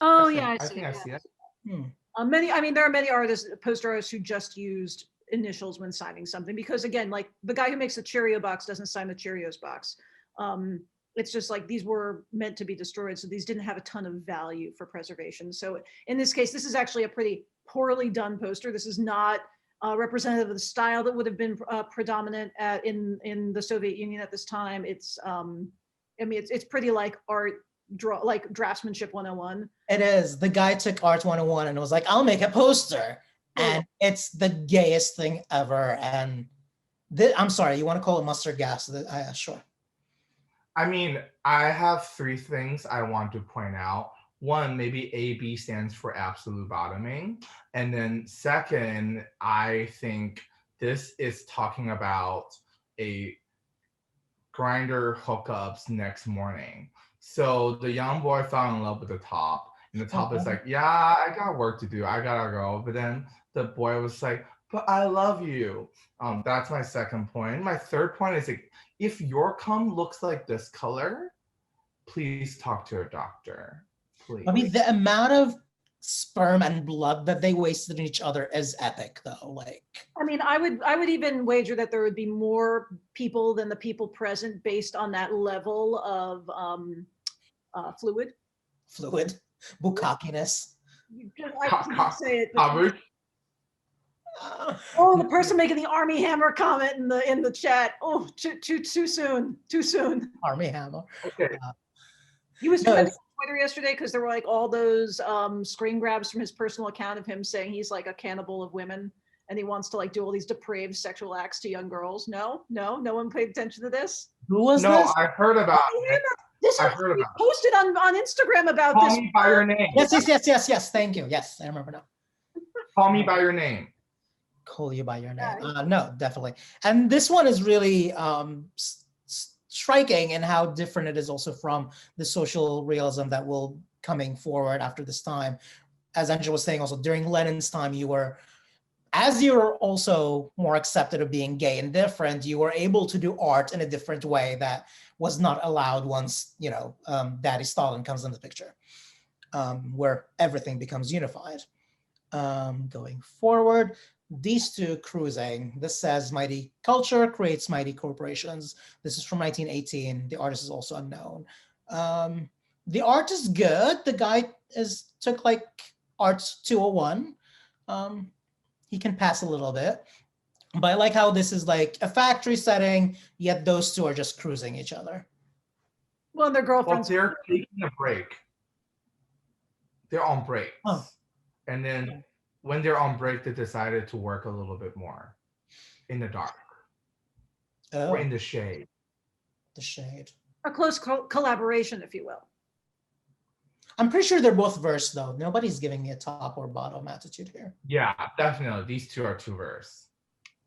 A: Oh,
C: I
A: yeah, I
C: think
A: see.
C: I see it.
A: There are many artists, poster artists who just used initials when signing something, because again, like the guy who makes the Cheerio box doesn't sign the Cheerios box. It's just like these were meant to be destroyed, so these didn't have a ton of value for preservation. So in this case, this is actually a pretty poorly done poster. This is not representative of the style that would have been predominant in the Soviet Union at this time. It's it's pretty like art like draftsmanship 101.
B: It is. The guy took Art 101 and was like, I'll make a poster. And it's the gayest thing ever. And I'm sorry, you want to call it mustard gas? Sure.
C: I mean, I have 3 things I want to point out. One, maybe AB stands for absolute bottoming. And then second, I think this is talking about a grinder hookups next morning. So the young boy fell in love with the top, and the top is like, yeah, I got work to do. I gotta go. But then the boy was like, but I love you. That's my second point. My third point is like, if your cum looks like this color, please talk to a doctor. Please.
B: I mean, the amount of sperm and blood that they wasted in each other is epic, though. Like,
A: I mean, I would even wager that there would be more people than the people present based on that level of fluid,
B: bukkakiness.
A: I can't say it.
B: Uh,
A: Oh, the person making the Army Hammer comment in the chat. Oh, too soon. Too soon.
B: Army Hammer.
C: Okay.
A: He was trending on Twitter yesterday because there were like all those screen grabs from his personal account of him saying he's like a cannibal of women and he wants to like do all these depraved sexual acts to young girls. No one paid attention to this.
B: Who was this?
C: No, I heard about it.
A: I heard about posted on Instagram about
C: Call
A: this.
C: me by your name.
B: Yes. Thank you. Yes, I remember now.
C: Call me by your name.
B: Call you by your name. No, definitely. And this one is really striking in how different it is also from the social realism that will coming forward after this time. As Angela was saying, also during Lenin's time, you were also more accepted of being gay and different, you were able to do art in a different way that was not allowed once, Daddy Stalin comes in the picture, where everything becomes unified. Going forward, these two cruising. This says mighty culture creates mighty corporations. This is from 1918. The artist is also unknown. The art is good. The guy took like Art 201. He can pass a little bit. But I like how this is like a factory setting, yet those two are just cruising each other.
A: Well, and their girlfriends.
C: Well, they're taking a break. They're on break.
B: Oh.
C: And then when they're on break, they decided to work a little bit more in the dark or in the shade.
B: The shade.
A: A close collaboration, if you will.
B: I'm pretty sure they're both verse, though. Nobody's giving me a top or bottom attitude here.
C: Yeah, definitely. These two are two verse.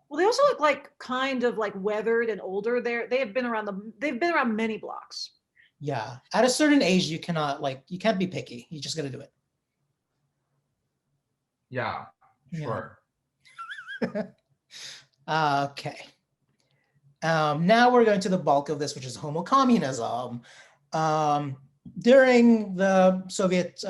A: Well, they also look like kind of like weathered and older. They've been around many blocks.
B: Yeah, at a certain age, you can't be picky. You just got to do it.
C: Yeah, sure.
B: Okay. Now we're going to the bulk of this, which is homocommunism. During the Soviet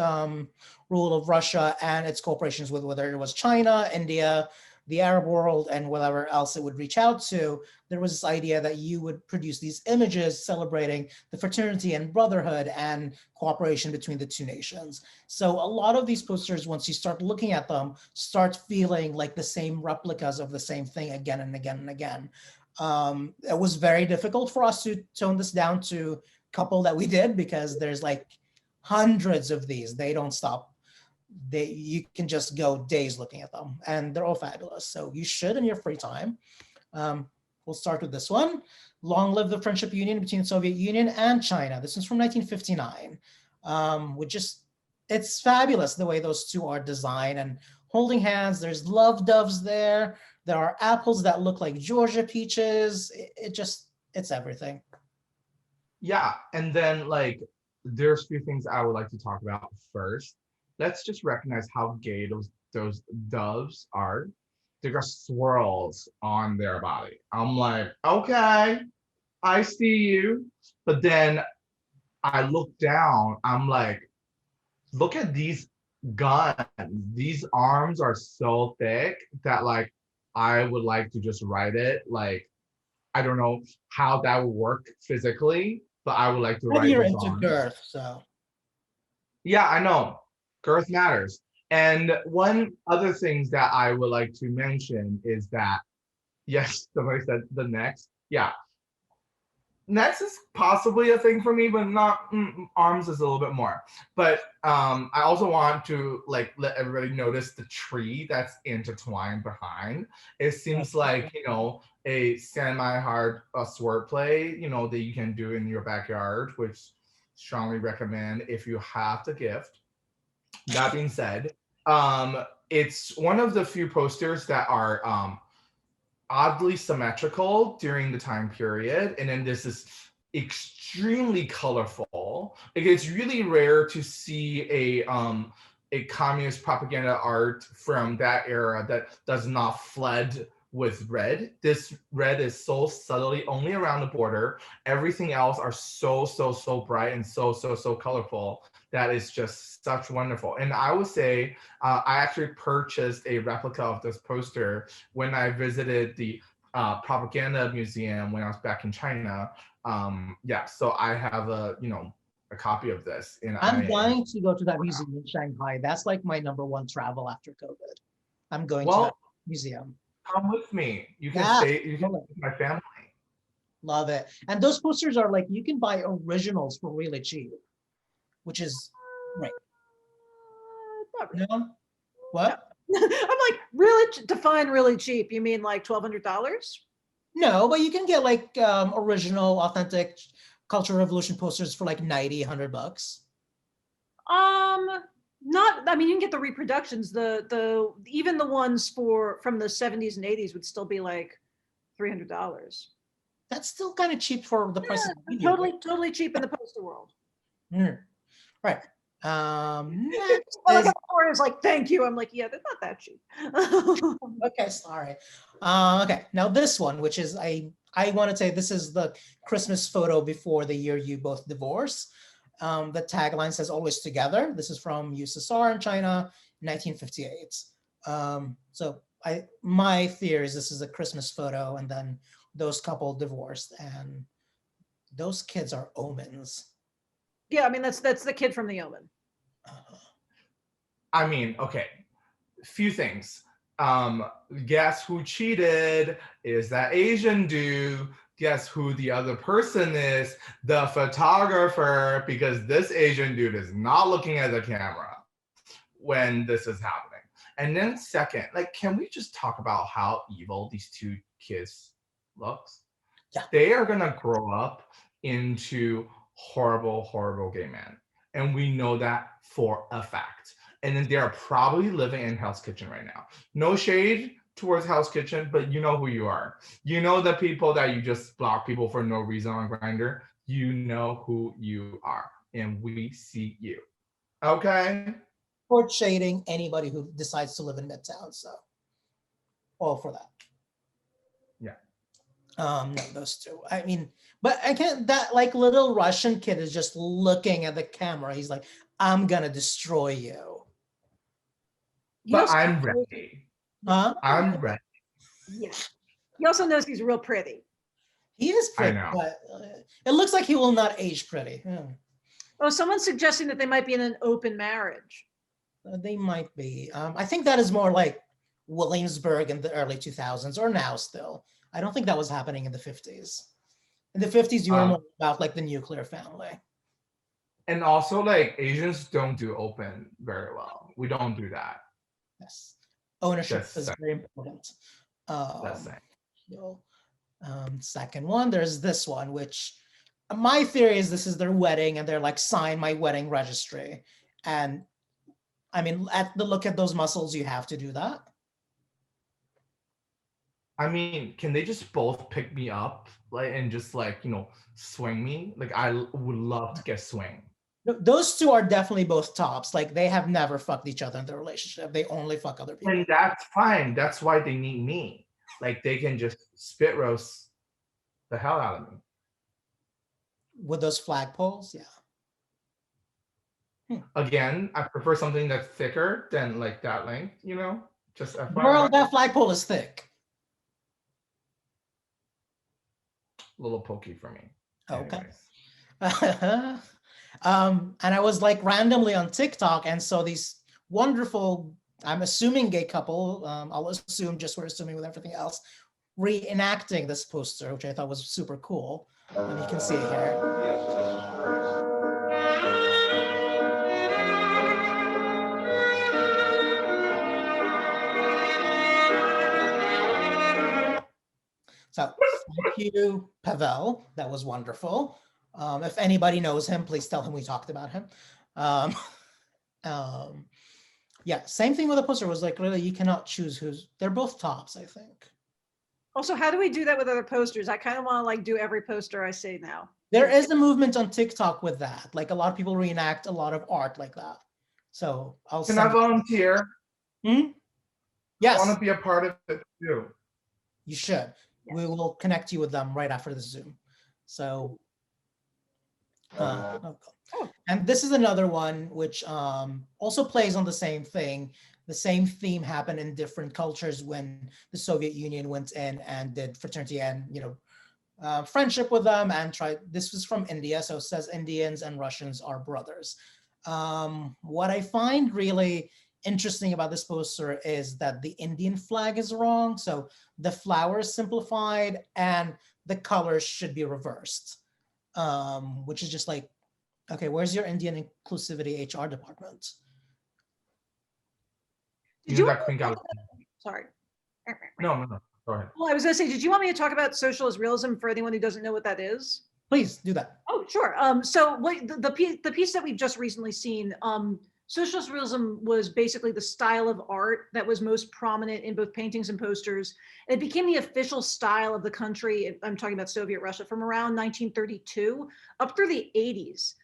B: rule of Russia and its cooperations with whether it was China, India, the Arab world, and whatever else it would reach out to, there was this idea that you would produce these images celebrating the fraternity and brotherhood and cooperation between the two nations. So a lot of these posters, once you start looking at them, start feeling like the same replicas of the same thing again and again and again. It was very difficult for us to tone this down to a couple that we did because there's like hundreds of these. They don't stop. You can just go days looking at them and they're all fabulous. So you should in your free time. We'll start with this one. Long live the friendship union between the Soviet Union and China. This is from 1959, it's fabulous the way those two are designed and holding hands. There's love doves there. There are apples that look like Georgia peaches. It's everything.
C: Yeah, and then like there's a few things I would like to talk about first. Let's just recognize how gay those doves are. they got swirls on their body. I'm like, okay, I see you. But then I look down, I'm like, look at these guns. These arms are so thick that like I would like to just write it. Like, I don't know how that would work physically, but I would like to
B: Maybe
C: write
B: you're
C: these
B: into
C: arms.
B: girth, so.
C: Yeah, I know. Girth matters. And one other things that I would like to mention is that, yes, somebody said the next. Yeah. Next is possibly a thing for me, but not arms is a little bit more. But I also want to like let everybody notice the tree that's intertwined behind. It seems like, you know, a semi-hard swordplay, you know, that you can do in your backyard, which strongly recommend if you have the gift. That being said, it's one of the few posters that are oddly symmetrical during the time period, and then this is extremely colorful. Like, it's really rare to see a communist propaganda art from that era that does not flood with red. This red is so subtly only around the border. Everything else are so bright and so colorful that is just such wonderful. And I would say I actually purchased a replica of this poster when I visited the propaganda museum when I was back in China. Yeah, so I have a a copy of this, and
B: I'm dying to go to that museum in Shanghai. That's like my #1 travel after COVID. I'm going to that museum.
C: Come with me. You can
B: Yeah,
C: stay. You can
B: totally.
C: stay with my family.
B: Love it. And those posters are like, you can buy originals for really cheap, which is great.
A: Not really.
B: No? What?
A: I'm like, really? Define really cheap. You mean like $1,200?
B: No, but you can get like original, authentic Cultural Revolution posters for like 90, 100 bucks.
A: Not. I mean, you can get the reproductions. The even the ones from the 70s and 80s would still be like $300.
B: That's still kind of cheap for the price of the
A: Totally cheap in the poster world.
B: Right. Next
A: Like is like, thank you. I'm like, yeah, they're not that cheap.
B: okay, sorry. Okay, now this one, which is I want to say this is the Christmas photo before the year you both divorce. The tagline says "Always Together." This is from USSR in China, 1958. So my theory is this is a Christmas photo, and then those couple divorced, and those kids are omens.
A: Yeah, I mean that's the kid from The Omen.
C: I mean, okay, few things. Guess who cheated? Is that Asian dude? Guess who the other person is? The photographer, because this Asian dude is not looking at the camera when this is happening. And then second, like, can we just talk about how evil these two kids looks?
B: Yeah.
C: They are gonna grow up into horrible gay men. And we know that for a fact. And then they are probably living in Hell's Kitchen right now. No shade towards Hell's Kitchen, but you know who you are. You know the people that you just block people for no reason on Grindr. You know who you are, and we see you. Okay.
B: For shading anybody who decides to live in Midtown, so all for that.
C: Yeah.
B: No, those two. I mean, but I can't. That like little Russian kid is just looking at the camera. He's like, "I'm gonna destroy you."
C: But I'm ready.
B: Huh?
C: I'm ready.
A: Yeah. He also knows he's real pretty.
B: He is pretty,
C: I know.
B: but it looks like he will not age pretty.
A: Oh, someone's suggesting that they might be in an open marriage.
B: They might be. I think that is more like Williamsburg in the early 2000s, or now still. I don't think that was happening in the 50s. In the 50s, you were more about like the nuclear family.
C: And also, like, Asians don't do open very well. We don't do that.
B: Yes. Ownership
C: That's
B: is very important.
C: That's
B: Second one, there's this one, which my theory is this is their wedding and they're like, sign my wedding registry. And I mean, at the look at those muscles, you have to do that.
C: I mean, can they just both pick me up, like, and just like, swing me? Like, I would love to get swing.
B: Those two are definitely both tops. Like they have never fucked each other in their relationship. They only fuck other people.
C: And that's fine. That's why they need me. Like they can just spit roast the hell out of me.
B: With those flagpoles, yeah.
C: Again, I prefer something that's thicker than like that length, you know? Just
B: Girl,
C: FYI.
B: that flagpole is thick.
C: A little pokey for me.
B: Okay.
C: Anyways.
B: And I was like randomly on TikTok and saw these wonderful, I'm assuming gay couple, I'll assume just we're assuming with everything else, reenacting this poster, which I thought was super cool. And you can see it here. So thank you, Pavel. That was wonderful. If anybody knows him, please tell him we talked about him. Yeah, same thing with the poster. Was like, really, you cannot choose who's, they're both tops, I think.
A: Also, how do we do that with other posters? I kind of want to like do every poster I see now.
B: There is a movement on TikTok with that. Like a lot of people reenact a lot of art like that. So I'll
C: Can I volunteer?
B: Yes.
C: I want to be a part of it too.
B: You should. Yes. We will connect you with them right after the Zoom. So, and this is another one which also plays on the same thing. The same theme happened in different cultures when the Soviet Union went in and did fraternity and, you know, friendship with them and tried. This was from India, so it says Indians and Russians are brothers. What I find really interesting about this poster is that the Indian flag is wrong. So the flower is simplified and the colors should be reversed, which is just like, okay, where's your Indian inclusivity HR department?
A: Did you sorry.
C: No. Go ahead.
A: Well, I was gonna say, did you want me to talk about socialist realism for anyone who doesn't know what that is?
B: Please do that.
A: Oh, sure. So what the piece that we've just recently seen, socialist realism was basically the style of art that was most prominent in both paintings and posters. It became the official style of the country. I'm talking about Soviet Russia from around 1932 up through the 80s.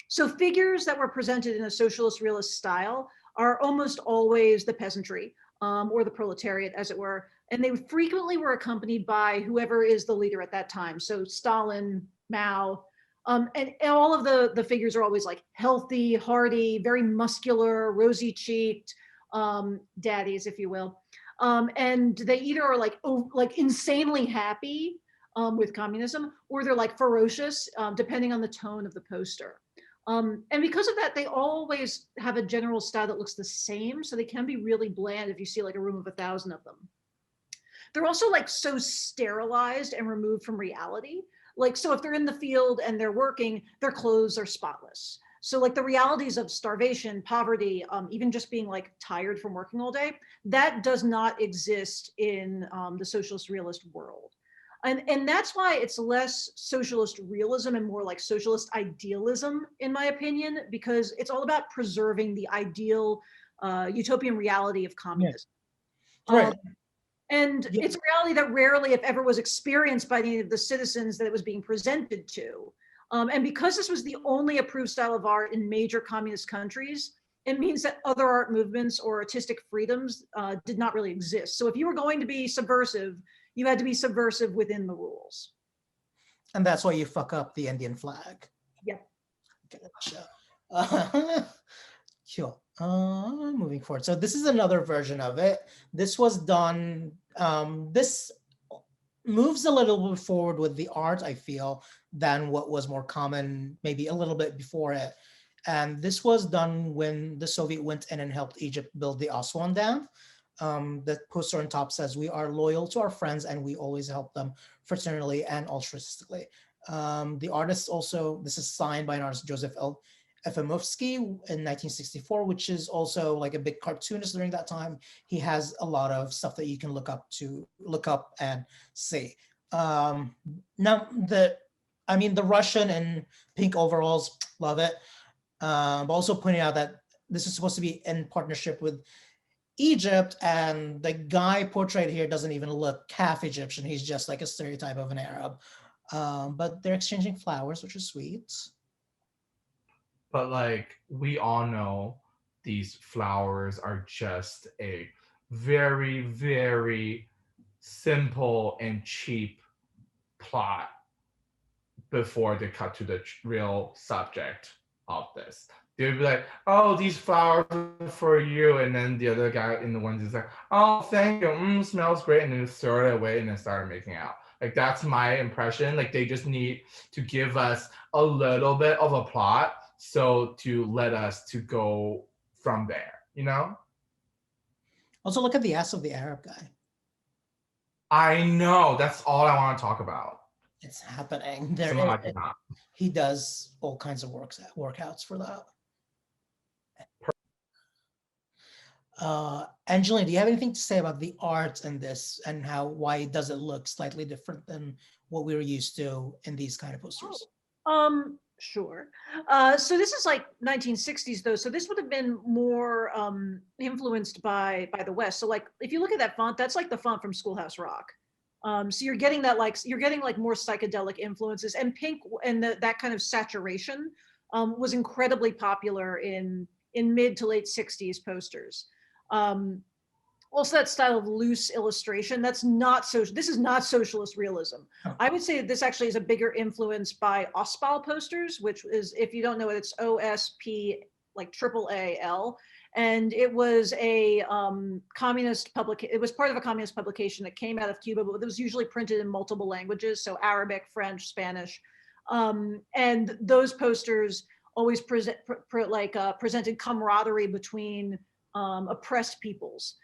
A: So figures that were presented in a socialist realist style are almost always the peasantry or the proletariat, as it were. And they frequently were accompanied by whoever is the leader at that time. So Stalin, Mao, and all of the figures are always like healthy, hearty, very muscular, rosy-cheeked daddies, if you will. And they either are like insanely happy with communism, or they're like ferocious, depending on the tone of the poster. And because of that, they always have a general style that looks the same. So they can be really bland if you see like a room of 1,000 of them. They're also like so sterilized and removed from reality. Like, so if they're in the field and they're working, their clothes are spotless. So like the realities of starvation, poverty, even just being like tired from working all day, that does not exist in the socialist realist world. And that's why it's less socialist realism and more like socialist idealism, in my opinion, because it's all about preserving the ideal utopian reality of communism.
B: Yeah. Right.
A: And it's a reality that rarely, if ever, was experienced by any of the citizens that it was being presented to. And because this was the only approved style of art in major communist countries, it means that other art movements or artistic freedoms did not really exist. So if you were going to be subversive, you had to be subversive within the rules.
B: And that's why you fuck up the Indian flag.
A: Yeah.
B: Gotcha. Cool. Moving forward. So this is another version of it. This was done, this moves a little bit forward with the art, I feel, than what was more common, maybe a little bit before it. And this was done when the Soviet went in and helped Egypt build the Aswan Dam. The poster on top says, "We are loyal to our friends and we always help them fraternally and altruistically." The artist also, this is signed by an artist, Joseph Efimowski in 1964, which is also like a big cartoonist during that time. He has a lot of stuff that you can look up and see. Now the Russian in pink overalls, love it. But also pointing out that this is supposed to be in partnership with Egypt, and the guy portrayed here doesn't even look half Egyptian. He's just like a stereotype of an Arab. But they're exchanging flowers, which is sweet.
C: but like we all know these flowers are just a very, very simple and cheap plot before they cut to the real subject of this. They'd be like, oh, these flowers are for you. And then the other guy in the ones is like, oh, thank you. Smells great. And then throw it away and then start making out. Like, that's my impression. Like, they just need to give us a little bit of a plot so to let us to go from there, you know?
B: Also, look at the ass of the Arab guy.
C: I know. That's all I want to talk about.
B: It's happening. He does all kinds of workouts for that. Angelina, do you have anything to say about the art in this and why does it look slightly different than what we were used to in these kind of posters?
A: Sure. So this is like 1960s though. So this would have been more influenced by the West. So like, if you look at that font, that's like the font from Schoolhouse Rock. So you're getting that, like, you're getting like more psychedelic influences, and pink and that kind of saturation was incredibly popular in mid to late 60s posters. Also that style of loose illustration, this is not socialist realism.
B: Oh.
A: I would say that this actually is a bigger influence by Ospal posters, which is, if you don't know it, it's OSP, like AAAL. And it was a communist publication. It was part of a communist publication that came out of Cuba, but it was usually printed in multiple languages, so Arabic, French, Spanish. And those posters always presented camaraderie between oppressed peoples.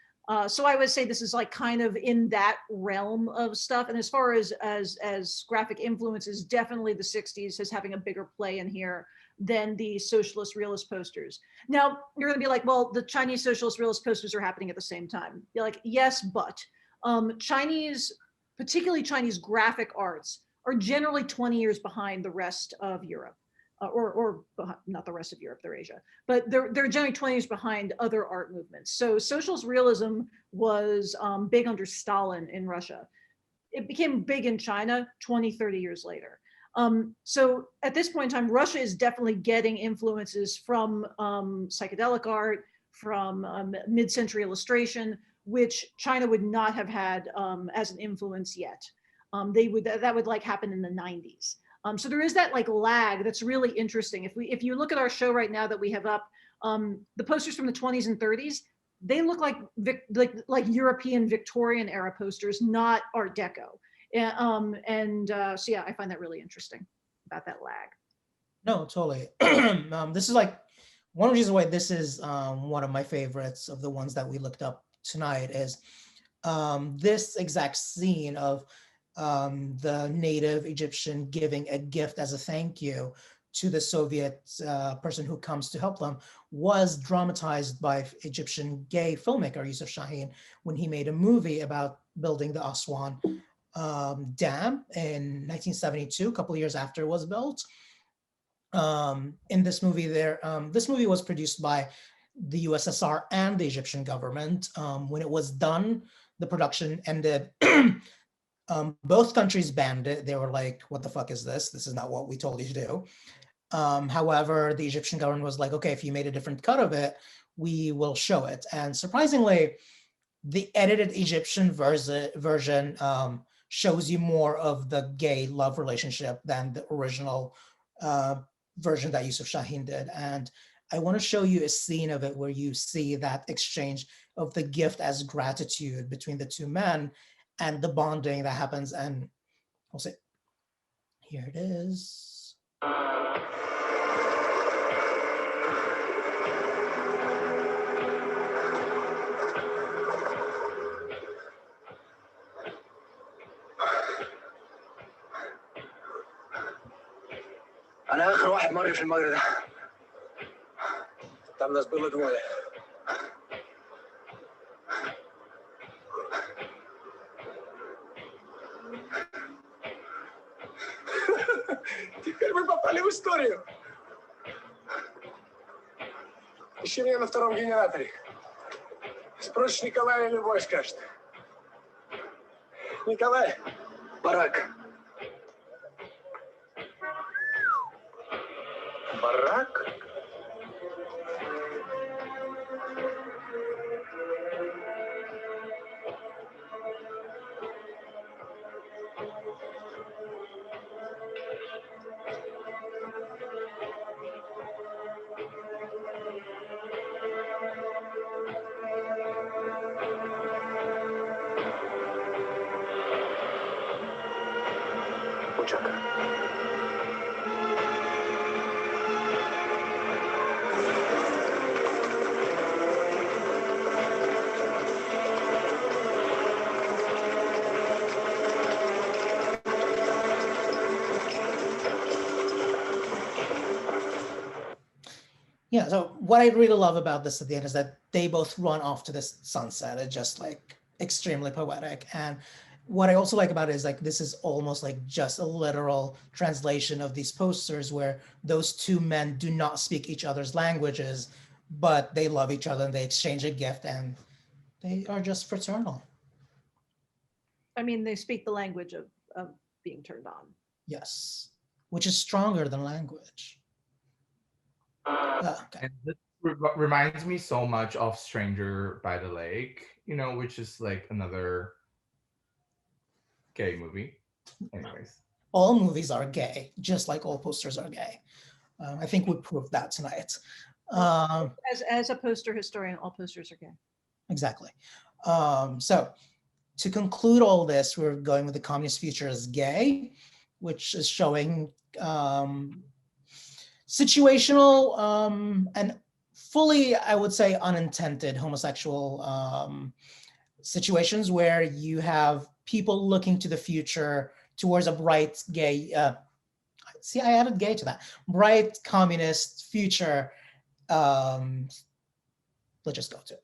A: So I would say this is like kind of in that realm of stuff. And as far as graphic influences, definitely the 60s is having a bigger play in here than the socialist realist posters. Now, you're gonna be like, well, the Chinese socialist realist posters are happening at the same time. You're like, yes, but particularly Chinese graphic arts are generally 20 years behind the rest of Europe. Or not the rest of Europe, they're Asia, but they're generally 20 years behind other art movements. So socialist realism was big under Stalin in Russia. It became big in China 20, 30 years later. So at this point in time, Russia is definitely getting influences from psychedelic art, from mid-century illustration, which China would not have had as an influence yet. That would like happen in the 90s. So there is that like lag that's really interesting. If you look at our show right now that we have up, the posters from the 20s and 30s, they look like European Victorian era posters, not Art Deco. So yeah, I find that really interesting about that lag.
B: No, totally. This is like one reason why this is one of my favorites of the ones that we looked up tonight is this exact scene of the native Egyptian giving a gift as a thank you to the Soviet person who comes to help them was dramatized by Egyptian gay filmmaker Yusuf Shaheen when he made a movie about building the Aswan dam in 1972, a couple of years after it was built. In this movie this movie was produced by the USSR and the Egyptian government. When it was done, the production ended. Both countries banned it. They were like, what the fuck is this? This is not what we told you to do. However, the Egyptian government was like, okay, if you made a different cut of it, we will show it. And surprisingly, the edited Egyptian version shows you more of the gay love relationship than the original version that Yusuf Shaheen did. And I want to show you a scene of it where you see that exchange of the gift as gratitude between the two men and the bonding that happens. And I'll say, here it is.
D: أنا آخر واحد مر في المجرى ده. Там нас было двое. Теперь мы попали в историю. Ищи меня на втором генераторе. Спросишь Николая, любой скажет. Николай, барак. Барак? olacak.
B: Yeah, so what I really love about this at the end is that they both run off to this sunset. It's just like extremely poetic. And what I also like about it is like this is almost like just a literal translation of these posters where those two men do not speak each other's languages, but they love each other and they exchange a gift and they are just fraternal.
A: I mean, they speak the language of being turned on.
B: Yes, which is stronger than language. Okay.
C: And this reminds me so much of Stranger by the Lake, you know, which is like another gay movie. Anyways.
B: All movies are gay, just like all posters are gay. I think we proved that tonight.
A: As a poster historian, all posters are gay.
B: Exactly. So to conclude all this, we're going with the communist future as gay, which is showing situational and fully, I would say, unintended homosexual situations where you have people looking to the future towards a bright gay, see, I added gay to that, bright communist future. Let's just go to it.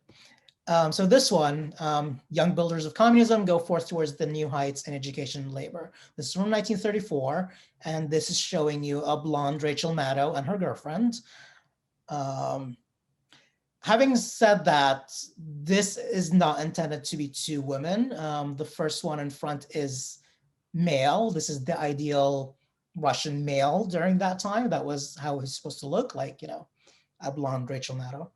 B: So this one, young builders of communism go forth towards the new heights in education and labor. This is from 1934, and this is showing you a blonde Rachel Maddow and her girlfriend. Having said that, this is not intended to be two women. The first one in front is male. This is the ideal Russian male during that time. That was how he's supposed to look, like, you know, a blonde Rachel Maddow.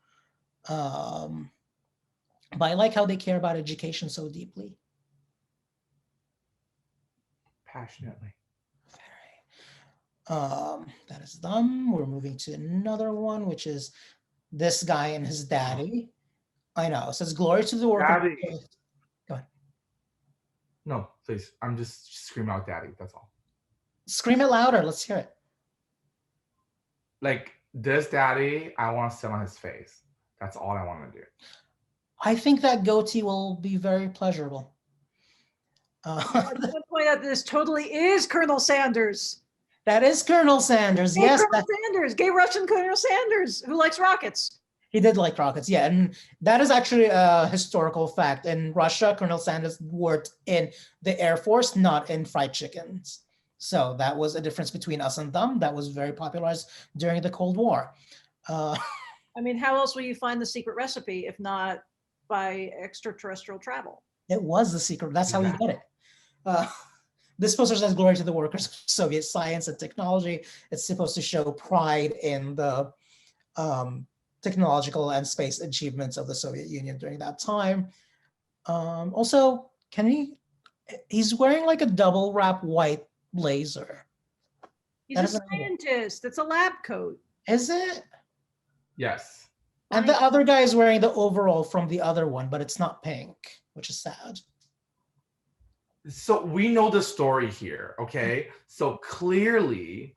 B: But I like how they care about education so deeply.
C: Passionately.
B: That is them. We're moving to another one, which is this guy and his daddy. I know. It says glory to the work.
C: Daddy.
B: Go ahead.
C: No, please. I'm just screaming out daddy. That's all.
B: Scream it louder. Let's hear it.
C: Like this daddy, I want to sit on his face. That's all I want to do.
B: I think that goatee will be very pleasurable.
A: I want to point out this totally is Colonel Sanders.
B: That is Colonel Sanders.
A: Hey,
B: Yes,
A: Colonel Sanders, gay Russian Colonel Sanders, who likes rockets.
B: he did like rockets. Yeah, and that is actually a historical fact. In Russia, Colonel Sanders worked in the Air Force, not in fried chickens. So that was a difference between us and them. That was very popularized during the Cold War.
A: I mean, how else will you find the secret recipe if not by extraterrestrial travel?
B: It was the secret. That's how you get it. This poster says glory to the workers of Soviet science and technology. It's supposed to show pride in the technological and space achievements of the Soviet Union during that time. Also, he's wearing like a double wrap white blazer.
A: He's a scientist. It's a lab coat.
B: Is it?
C: Yes.
B: And the other guy is wearing the overall from the other one, but it's not pink, which is sad.
C: So we know the story here, okay? So clearly,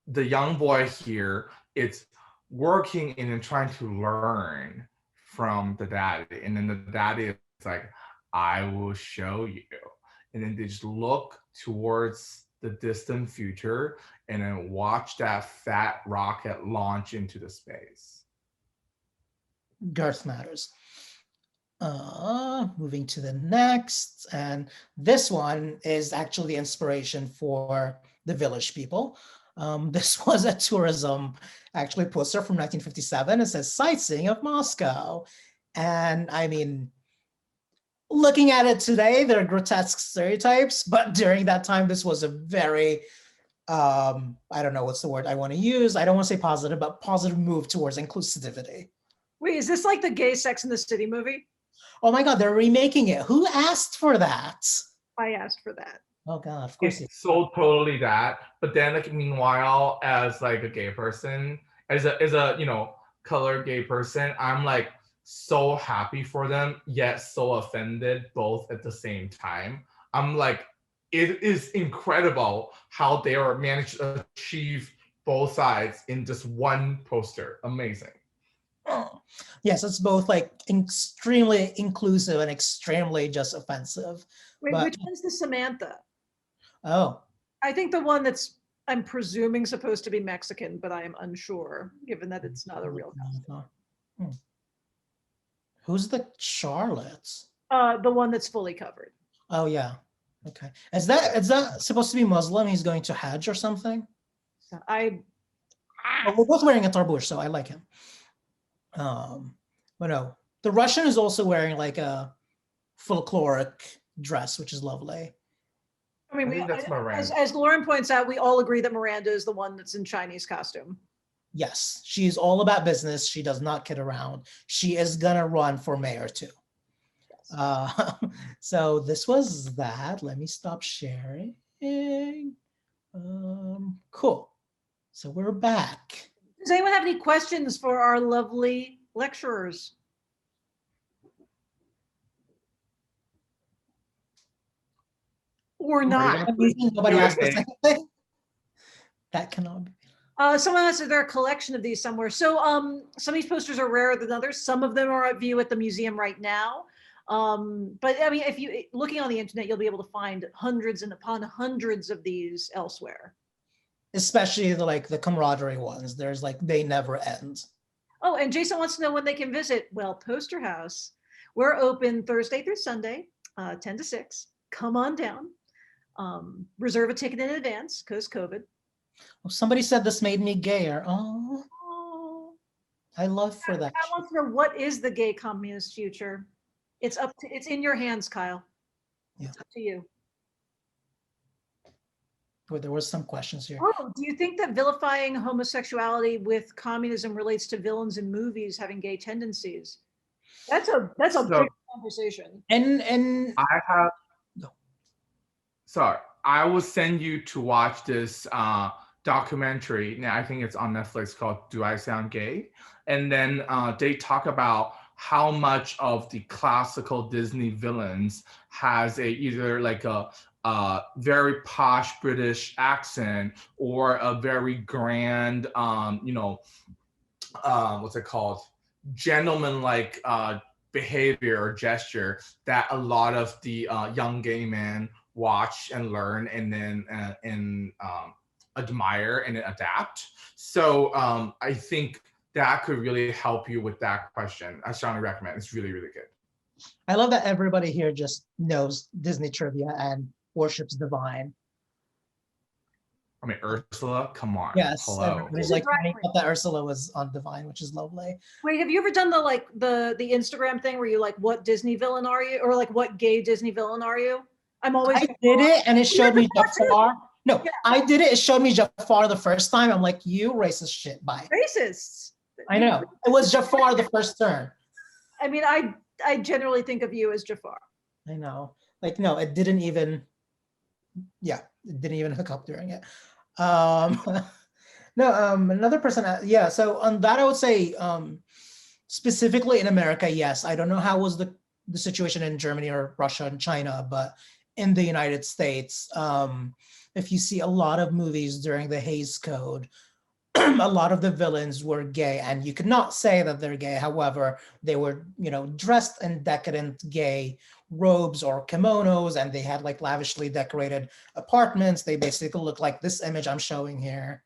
C: the young boy here is working and trying to learn from the daddy. And then the daddy is like, I will show you. And then they just look towards the distant future and then watch that fat rocket launch into the space.
B: Girth matters. Moving to the next, and this one is actually the inspiration for the Village People. This was a tourism actually poster from 1957. It says sightseeing of Moscow. And I mean, looking at it today, they're grotesque stereotypes, but during that time, this was a very, I don't know what's the word I want to use. I don't want to say positive, but positive move towards inclusivity.
A: Wait, is this like the gay Sex in the City movie?
B: Oh my God, they're remaking it. Who asked for that?
A: I asked for that.
B: Oh God, of course.
C: It's so totally that. But then, like, meanwhile, as like a gay person, as a you know, colored gay person, I'm like so happy for them, yet so offended both at the same time. I'm like, it is incredible how they are managed to achieve both sides in just one poster. Amazing.
B: Oh. Yes, it's both like extremely inclusive and extremely just offensive.
A: Wait,
B: But
A: which one's the Samantha?
B: oh,
A: I think the one that's, I'm presuming, supposed to be Mexican, but I am unsure, given that it's not a real costume.
B: Hmm. Who's the Charlotte?
A: The one that's fully covered.
B: Oh yeah. Okay. Is that supposed to be Muslim? He's going to Hajj or something?
A: So
B: Well, we're both wearing a tarbush, so I like him. But no, the Russian is also wearing like a folkloric dress, which is lovely.
A: I mean,
C: I think that's Miranda.
A: as Lauren points out, we all agree that Miranda is the one that's in Chinese costume.
B: Yes, she's all about business. She does not kid around. She is gonna run for mayor too. So this was that. Let me stop sharing. Cool. So we're back.
A: Does anyone have any questions for our lovely lecturers? Or not?
B: Nobody asked us anything. That cannot be.
A: Someone asked if there are a collection of these somewhere. So some of these posters are rarer than others. Some of them are at view at the museum right now. But I mean, if you looking on the internet, you'll be able to find hundreds and upon hundreds of these elsewhere.
B: Especially the camaraderie ones. There's like, they never end.
A: Oh, and Jason wants to know when they can visit. Well, Poster House, we're open Thursday through Sunday, 10 to 6. Come on down. Reserve a ticket in advance because COVID.
B: Oh, somebody said this made me gayer. Oh, I love for that.
A: I want to know, what is the gay communist future? It's in your hands, Kyle.
B: Yeah.
A: It's up to you.
B: Well, there was some questions here.
A: Oh, do you think that vilifying homosexuality with communism relates to villains in movies having gay tendencies? That's a big conversation.
B: And
C: I have. Sorry, I will send you to watch this documentary. Now I think it's on Netflix called "Do I Sound Gay?" And then they talk about how much of the classical Disney villains has either like a very posh British accent or a very grand, what's it called, gentleman-like behavior or gesture that a lot of the young gay men watch and learn and then admire and adapt. So I think that could really help you with that question. I strongly recommend. It's really, really good.
B: I love that everybody here just knows Disney trivia and worships divine.
C: I mean, Ursula, come on.
B: Yes,
C: hello.
B: everybody's like finding out that Ursula was on divine, which is lovely.
A: Wait, have you ever done the Instagram thing where you like, what Disney villain are you? Or like, what gay Disney villain are you? I'm always.
B: I did it and it showed me Jafar. No,
A: yeah.
B: I did it. It showed me Jafar the first time. I'm like, you racist shit, bye.
A: Racists.
B: I know. It was Jafar the first turn.
A: I mean, I generally think of you as Jafar.
B: I know. Like, no, it didn't even, yeah, it didn't even hook up during it. Another person, yeah, so on that I would say, specifically in America, yes, I don't know how was the situation in Germany or Russia and China, but in the United States, if you see a lot of movies during the Hays Code, a lot of the villains were gay, and you could not say that they're gay. However, they were, dressed in decadent gay robes or kimonos, and they had like lavishly decorated apartments. They basically look like this image I'm showing here.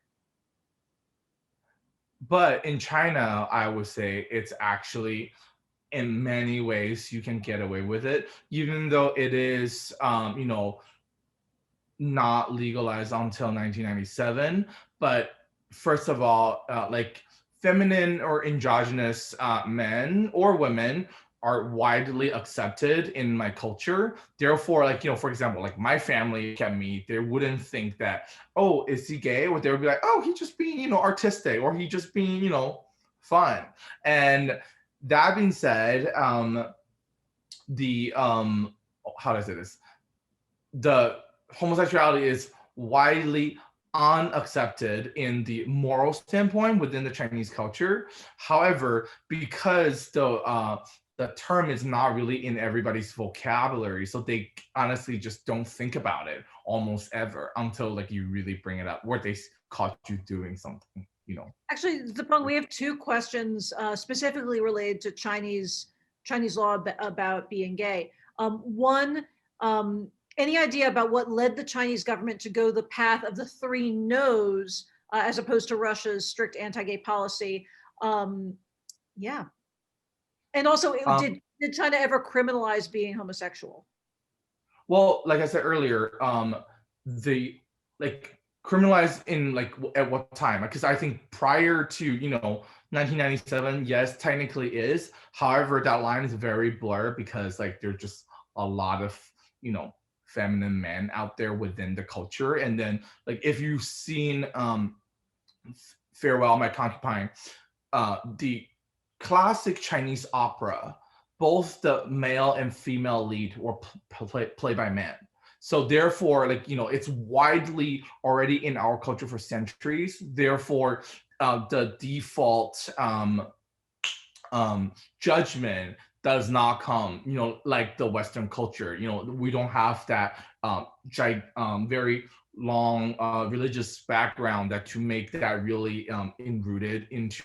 C: But in China, I would say it's actually, in many ways, you can get away with it, even though it is, not legalized until 1997. But first of all, like feminine or androgynous men or women are widely accepted in my culture. Therefore, like, for example, like my family at me, they wouldn't think that, oh, is he gay? Or they would be like, oh, he's just being, artistic, or he just being, fun. And that being said, how do I say this? The homosexuality is widely unaccepted in the moral standpoint within the Chinese culture. However, because the the term is not really in everybody's vocabulary, so they honestly just don't think about it almost ever until like you really bring it up, or they caught you doing something, you know.
A: Actually, Zipeng, we have two questions specifically related to Chinese law about being gay. One, any idea about what led the Chinese government to go the path of the 3 no's as opposed to Russia's strict anti-gay policy? Yeah. And also, did China ever criminalize being homosexual?
C: Well, like I said earlier, the like criminalized in like at what time? Because I think prior to 1997, yes, technically is. However, that line is very blurred because like there's just a lot of feminine men out there within the culture. And then like if you've seen Farewell My Concubine, the classic Chinese opera, both the male and female lead were played by men. So therefore, like, it's widely already in our culture for centuries. Therefore, the default judgment does not come, like the Western culture. We don't have that very long religious background that to make that really enrooted into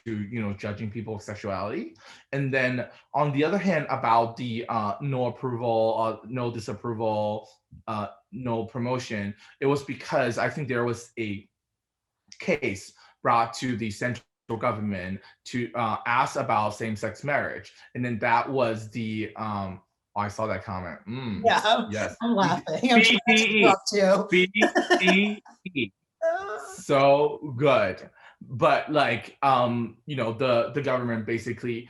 C: judging people's sexuality. And then on the other hand, about the no approval, no disapproval, no promotion, it was because I think there was a case brought to the central government to ask about same-sex marriage, and then that was the I saw that comment.
B: Yeah,
C: yes.
B: I'm laughing. I'm trying to interrupt you.
C: BTE. So good. But like the government basically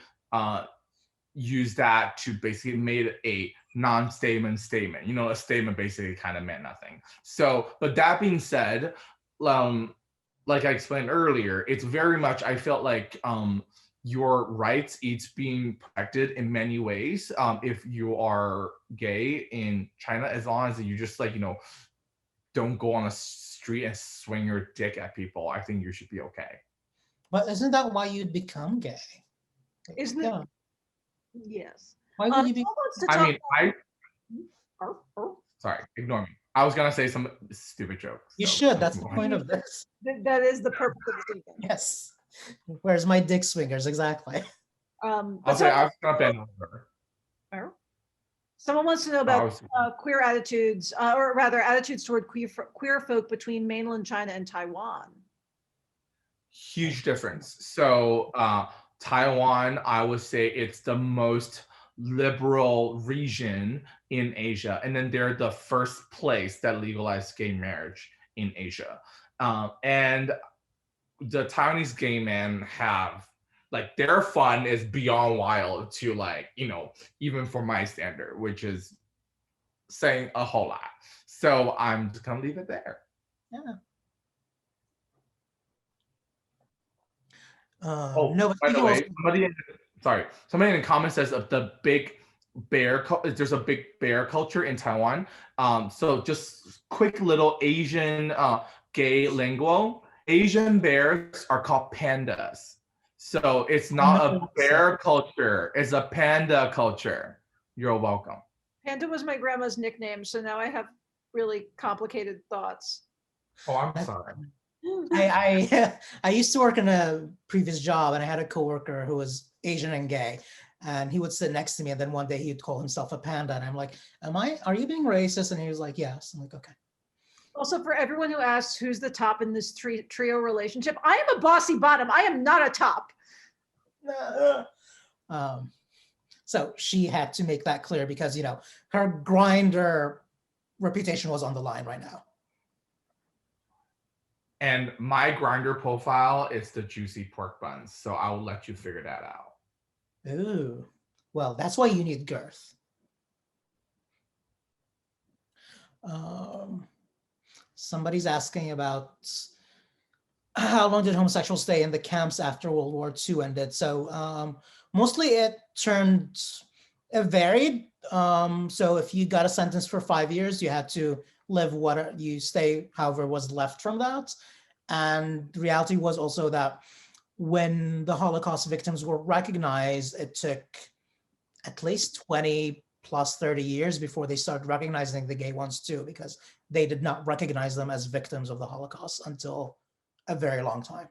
C: used that to basically made a non-statement statement. A statement basically kind of meant nothing. So, but that being said, like I explained earlier, it's very much, I felt like your rights, it's being protected in many ways. If you are gay in China, as long as you just like, don't go on a street and swing your dick at people, I think you should be okay.
B: But isn't that why you'd become gay?
A: Isn't it? Yes.
B: Why would you be?
C: Sorry, ignore me. I was gonna say some stupid joke.
B: You should. That's the point of this.
A: That is the purpose of the statement.
B: Yes. Where's my dick swingers? Exactly.
C: Okay, I was gonna bend over.
A: Someone wants to know about queer attitudes, or rather attitudes toward queer folk between mainland China and Taiwan.
C: Huge difference. So Taiwan, I would say it's the most liberal region in Asia, and then they're the first place that legalized gay marriage in Asia. And the Taiwanese gay men have like their fun is beyond wild to like, even for my standard, which is saying a whole lot. So I'm just gonna leave it there.
B: Yeah.
C: No, by the way, somebody in the comments says of the big bear, there's a big bear culture in Taiwan. So just quick little Asian gay lingo. Asian bears are called pandas. So it's not a bear culture, it's a panda culture. You're welcome.
A: Panda was my grandma's nickname, so now I have really complicated thoughts.
C: Oh, I'm sorry.
B: I used to work in a previous job, and I had a coworker who was Asian and gay, and he would sit next to me, and then one day he'd call himself a panda, and I'm like, are you being racist? And he was like, yes. I'm like, okay.
A: Also, for everyone who asks who's the top in this trio relationship, I am a bossy bottom. I am not a top.
B: So she had to make that clear because, her Grindr reputation was on the line right now.
C: And my Grindr profile is the juicy pork buns, so I will let you figure that out.
B: Ooh, well, that's why you need girth. Somebody's asking about how long did homosexuals stay in the camps after World War II ended? So mostly it varied. So if you got a sentence for 5 years, you had to live however was left from that. And the reality was also that when the Holocaust victims were recognized, it took at least 20 plus 30 years before they started recognizing the gay ones too, because they did not recognize them as victims of the Holocaust until a very long time.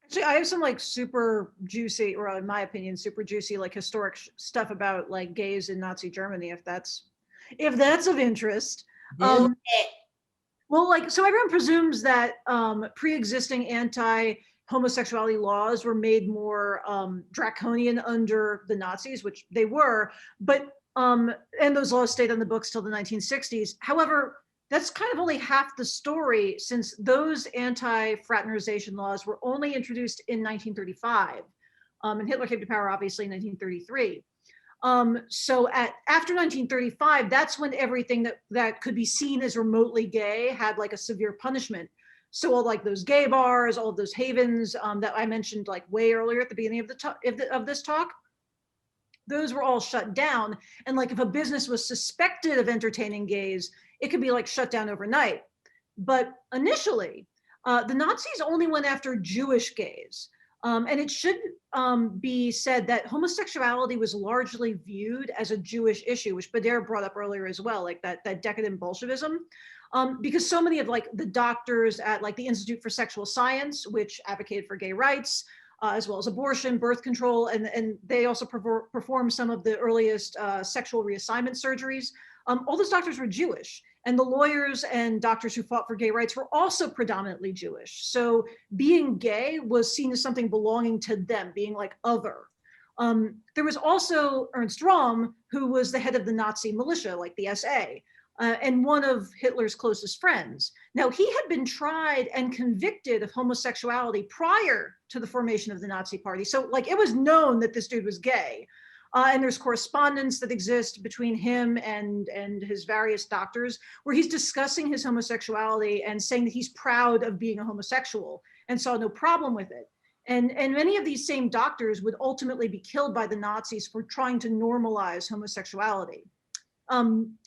A: Actually, I have some like super juicy, or in my opinion, super juicy, like historic stuff about like gays in Nazi Germany, if that's of interest. Well, like, so everyone presumes that pre-existing anti-homosexuality laws were made more draconian under the Nazis, which they were, but and those laws stayed on the books till the 1960s. However, that's kind of only half the story, since those anti-fraternization laws were only introduced in 1935, and Hitler came to power obviously in 1933. So after 1935, that's when everything that could be seen as remotely gay had like a severe punishment. So all like those gay bars, all of those havens that I mentioned like way earlier at the beginning of this talk, those were all shut down. And like if a business was suspected of entertaining gays, it could be like shut down overnight. But initially, the Nazis only went after Jewish gays. And it should be said that homosexuality was largely viewed as a Jewish issue, which Bader brought up earlier as well, like that decadent Bolshevism. Because so many of like the doctors at like the Institute for Sexual Science, which advocated for gay rights, as well as abortion, birth control, and they also performed some of the earliest sexual reassignment surgeries. All those doctors were Jewish, and the lawyers and doctors who fought for gay rights were also predominantly Jewish. So being gay was seen as something belonging to them, being like other. There was also Ernst Röhm, who was the head of the Nazi militia, like the SA, and one of Hitler's closest friends. Now, he had been tried and convicted of homosexuality prior to the formation of the Nazi Party. So like it was known that this dude was gay. And there's correspondence that exists between him and his various doctors, where he's discussing his homosexuality and saying that he's proud of being a homosexual and saw no problem with it. And many of these same doctors would ultimately be killed by the Nazis for trying to normalize homosexuality.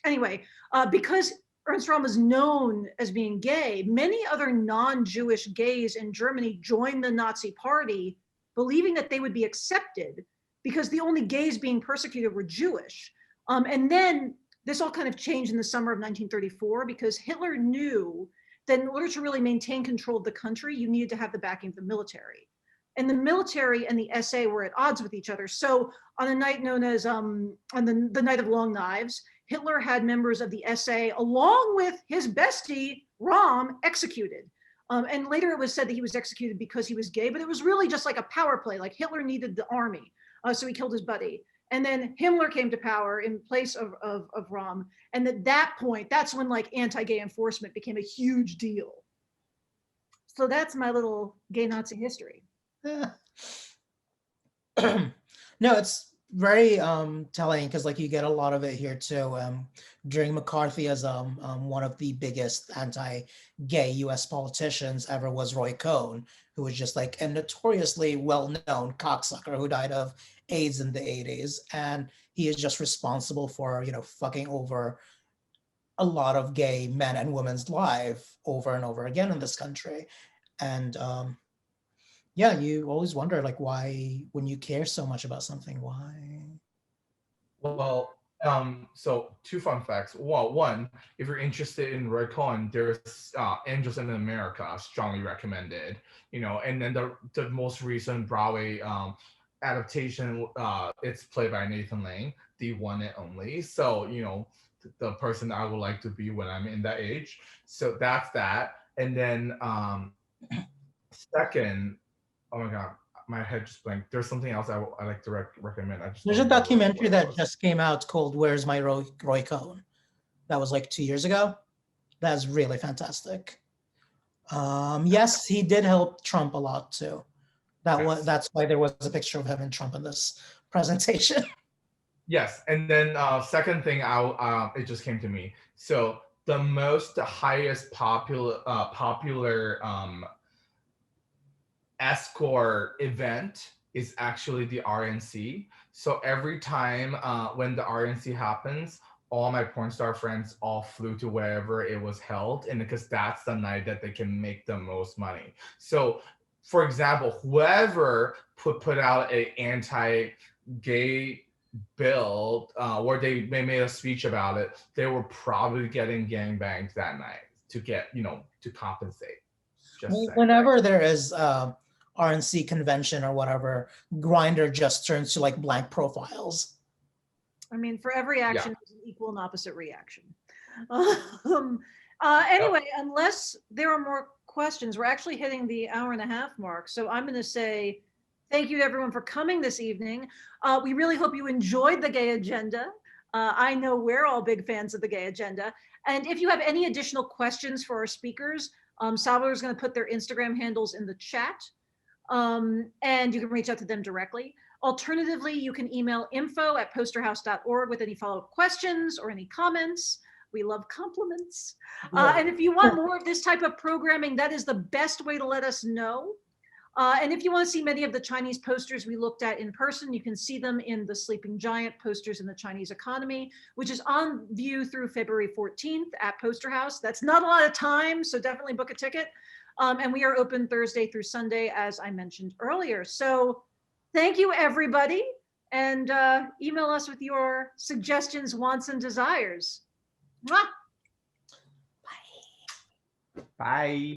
A: Anyway, because Ernst Röhm was known as being gay, many other non-Jewish gays in Germany joined the Nazi Party, believing that they would be accepted, because the only gays being persecuted were Jewish. And then this all kind of changed in the summer of 1934, because Hitler knew that in order to really maintain control of the country, you needed to have the backing of the military. And the military and the SA were at odds with each other. So on a night known as on the Night of Long Knives, Hitler had members of the SA, along with his bestie, Röhm, executed. And later it was said that he was executed because he was gay, but it was really just like a power play. Like Hitler needed the army. So he killed his buddy. And then Himmler came to power in place of Röhm. And at that point, that's when like anti-gay enforcement became a huge deal. So that's my little gay Nazi history.
B: No, it's very telling, because like you get a lot of it here too. During McCarthyism, one of the biggest anti-gay US politicians ever was Roy Cohn, who was just like a notoriously well-known cocksucker who died of AIDS in the 80s. And he is just responsible for, you know, fucking over a lot of gay men and women's lives over and over again in this country. And yeah, you always wonder, like, why, when you care so much about something, why?
C: Well, so two fun facts. Well, one, if you're interested in Roy Cohn, there's Angels in America, strongly recommended. You know, and then the most recent Broadway adaptation, it's played by Nathan Lane, the one and only. So, you know, the person I would like to be when I'm in that age. So that's that. And then second, oh my God, my head just blanked. There's something else I like to recommend.
B: There's a documentary that just came out called Where's My Roy Cohn? That was like 2 years ago. That's really fantastic. Yes, he did help Trump a lot too. That's why there was a picture of him and Trump in this presentation.
C: Yes, and then second thing, it just came to me. So the highest popular escort event is actually the RNC. So every time when the RNC happens, all my porn star friends all flew to wherever it was held, and because that's the night that they can make the most money. So for example, whoever put out a anti-gay bill where they made a speech about it, they were probably getting gangbanged that night to get, to compensate. Just saying.
B: Whenever there is RNC convention or whatever, Grindr just turns to like blank profiles.
A: I mean, for every action,
C: Yeah.
A: there's an equal and opposite reaction. Anyway, unless there are more questions, we're actually hitting the hour-and-a-half mark. So I'm going to say thank you to everyone for coming this evening. We really hope you enjoyed the gay agenda. I know we're all big fans of the gay agenda. And if you have any additional questions for our speakers, Salvador is going to put their Instagram handles in the chat, and you can reach out to them directly. Alternatively, you can email info@posterhouse.org with any follow-up questions or any comments. We love compliments. And if you want more of this type of programming, that is the best way to let us know. And if you want to see many of the Chinese posters we looked at in person, you can see them in the Sleeping Giant Posters in the Chinese Economy, which is on view through February 14th at Poster House. That's not a lot of time, so definitely book a ticket. And we are open Thursday through Sunday, as I mentioned earlier. So thank you, everybody. And email us with your suggestions, wants, and desires. Mwah!
C: Bye.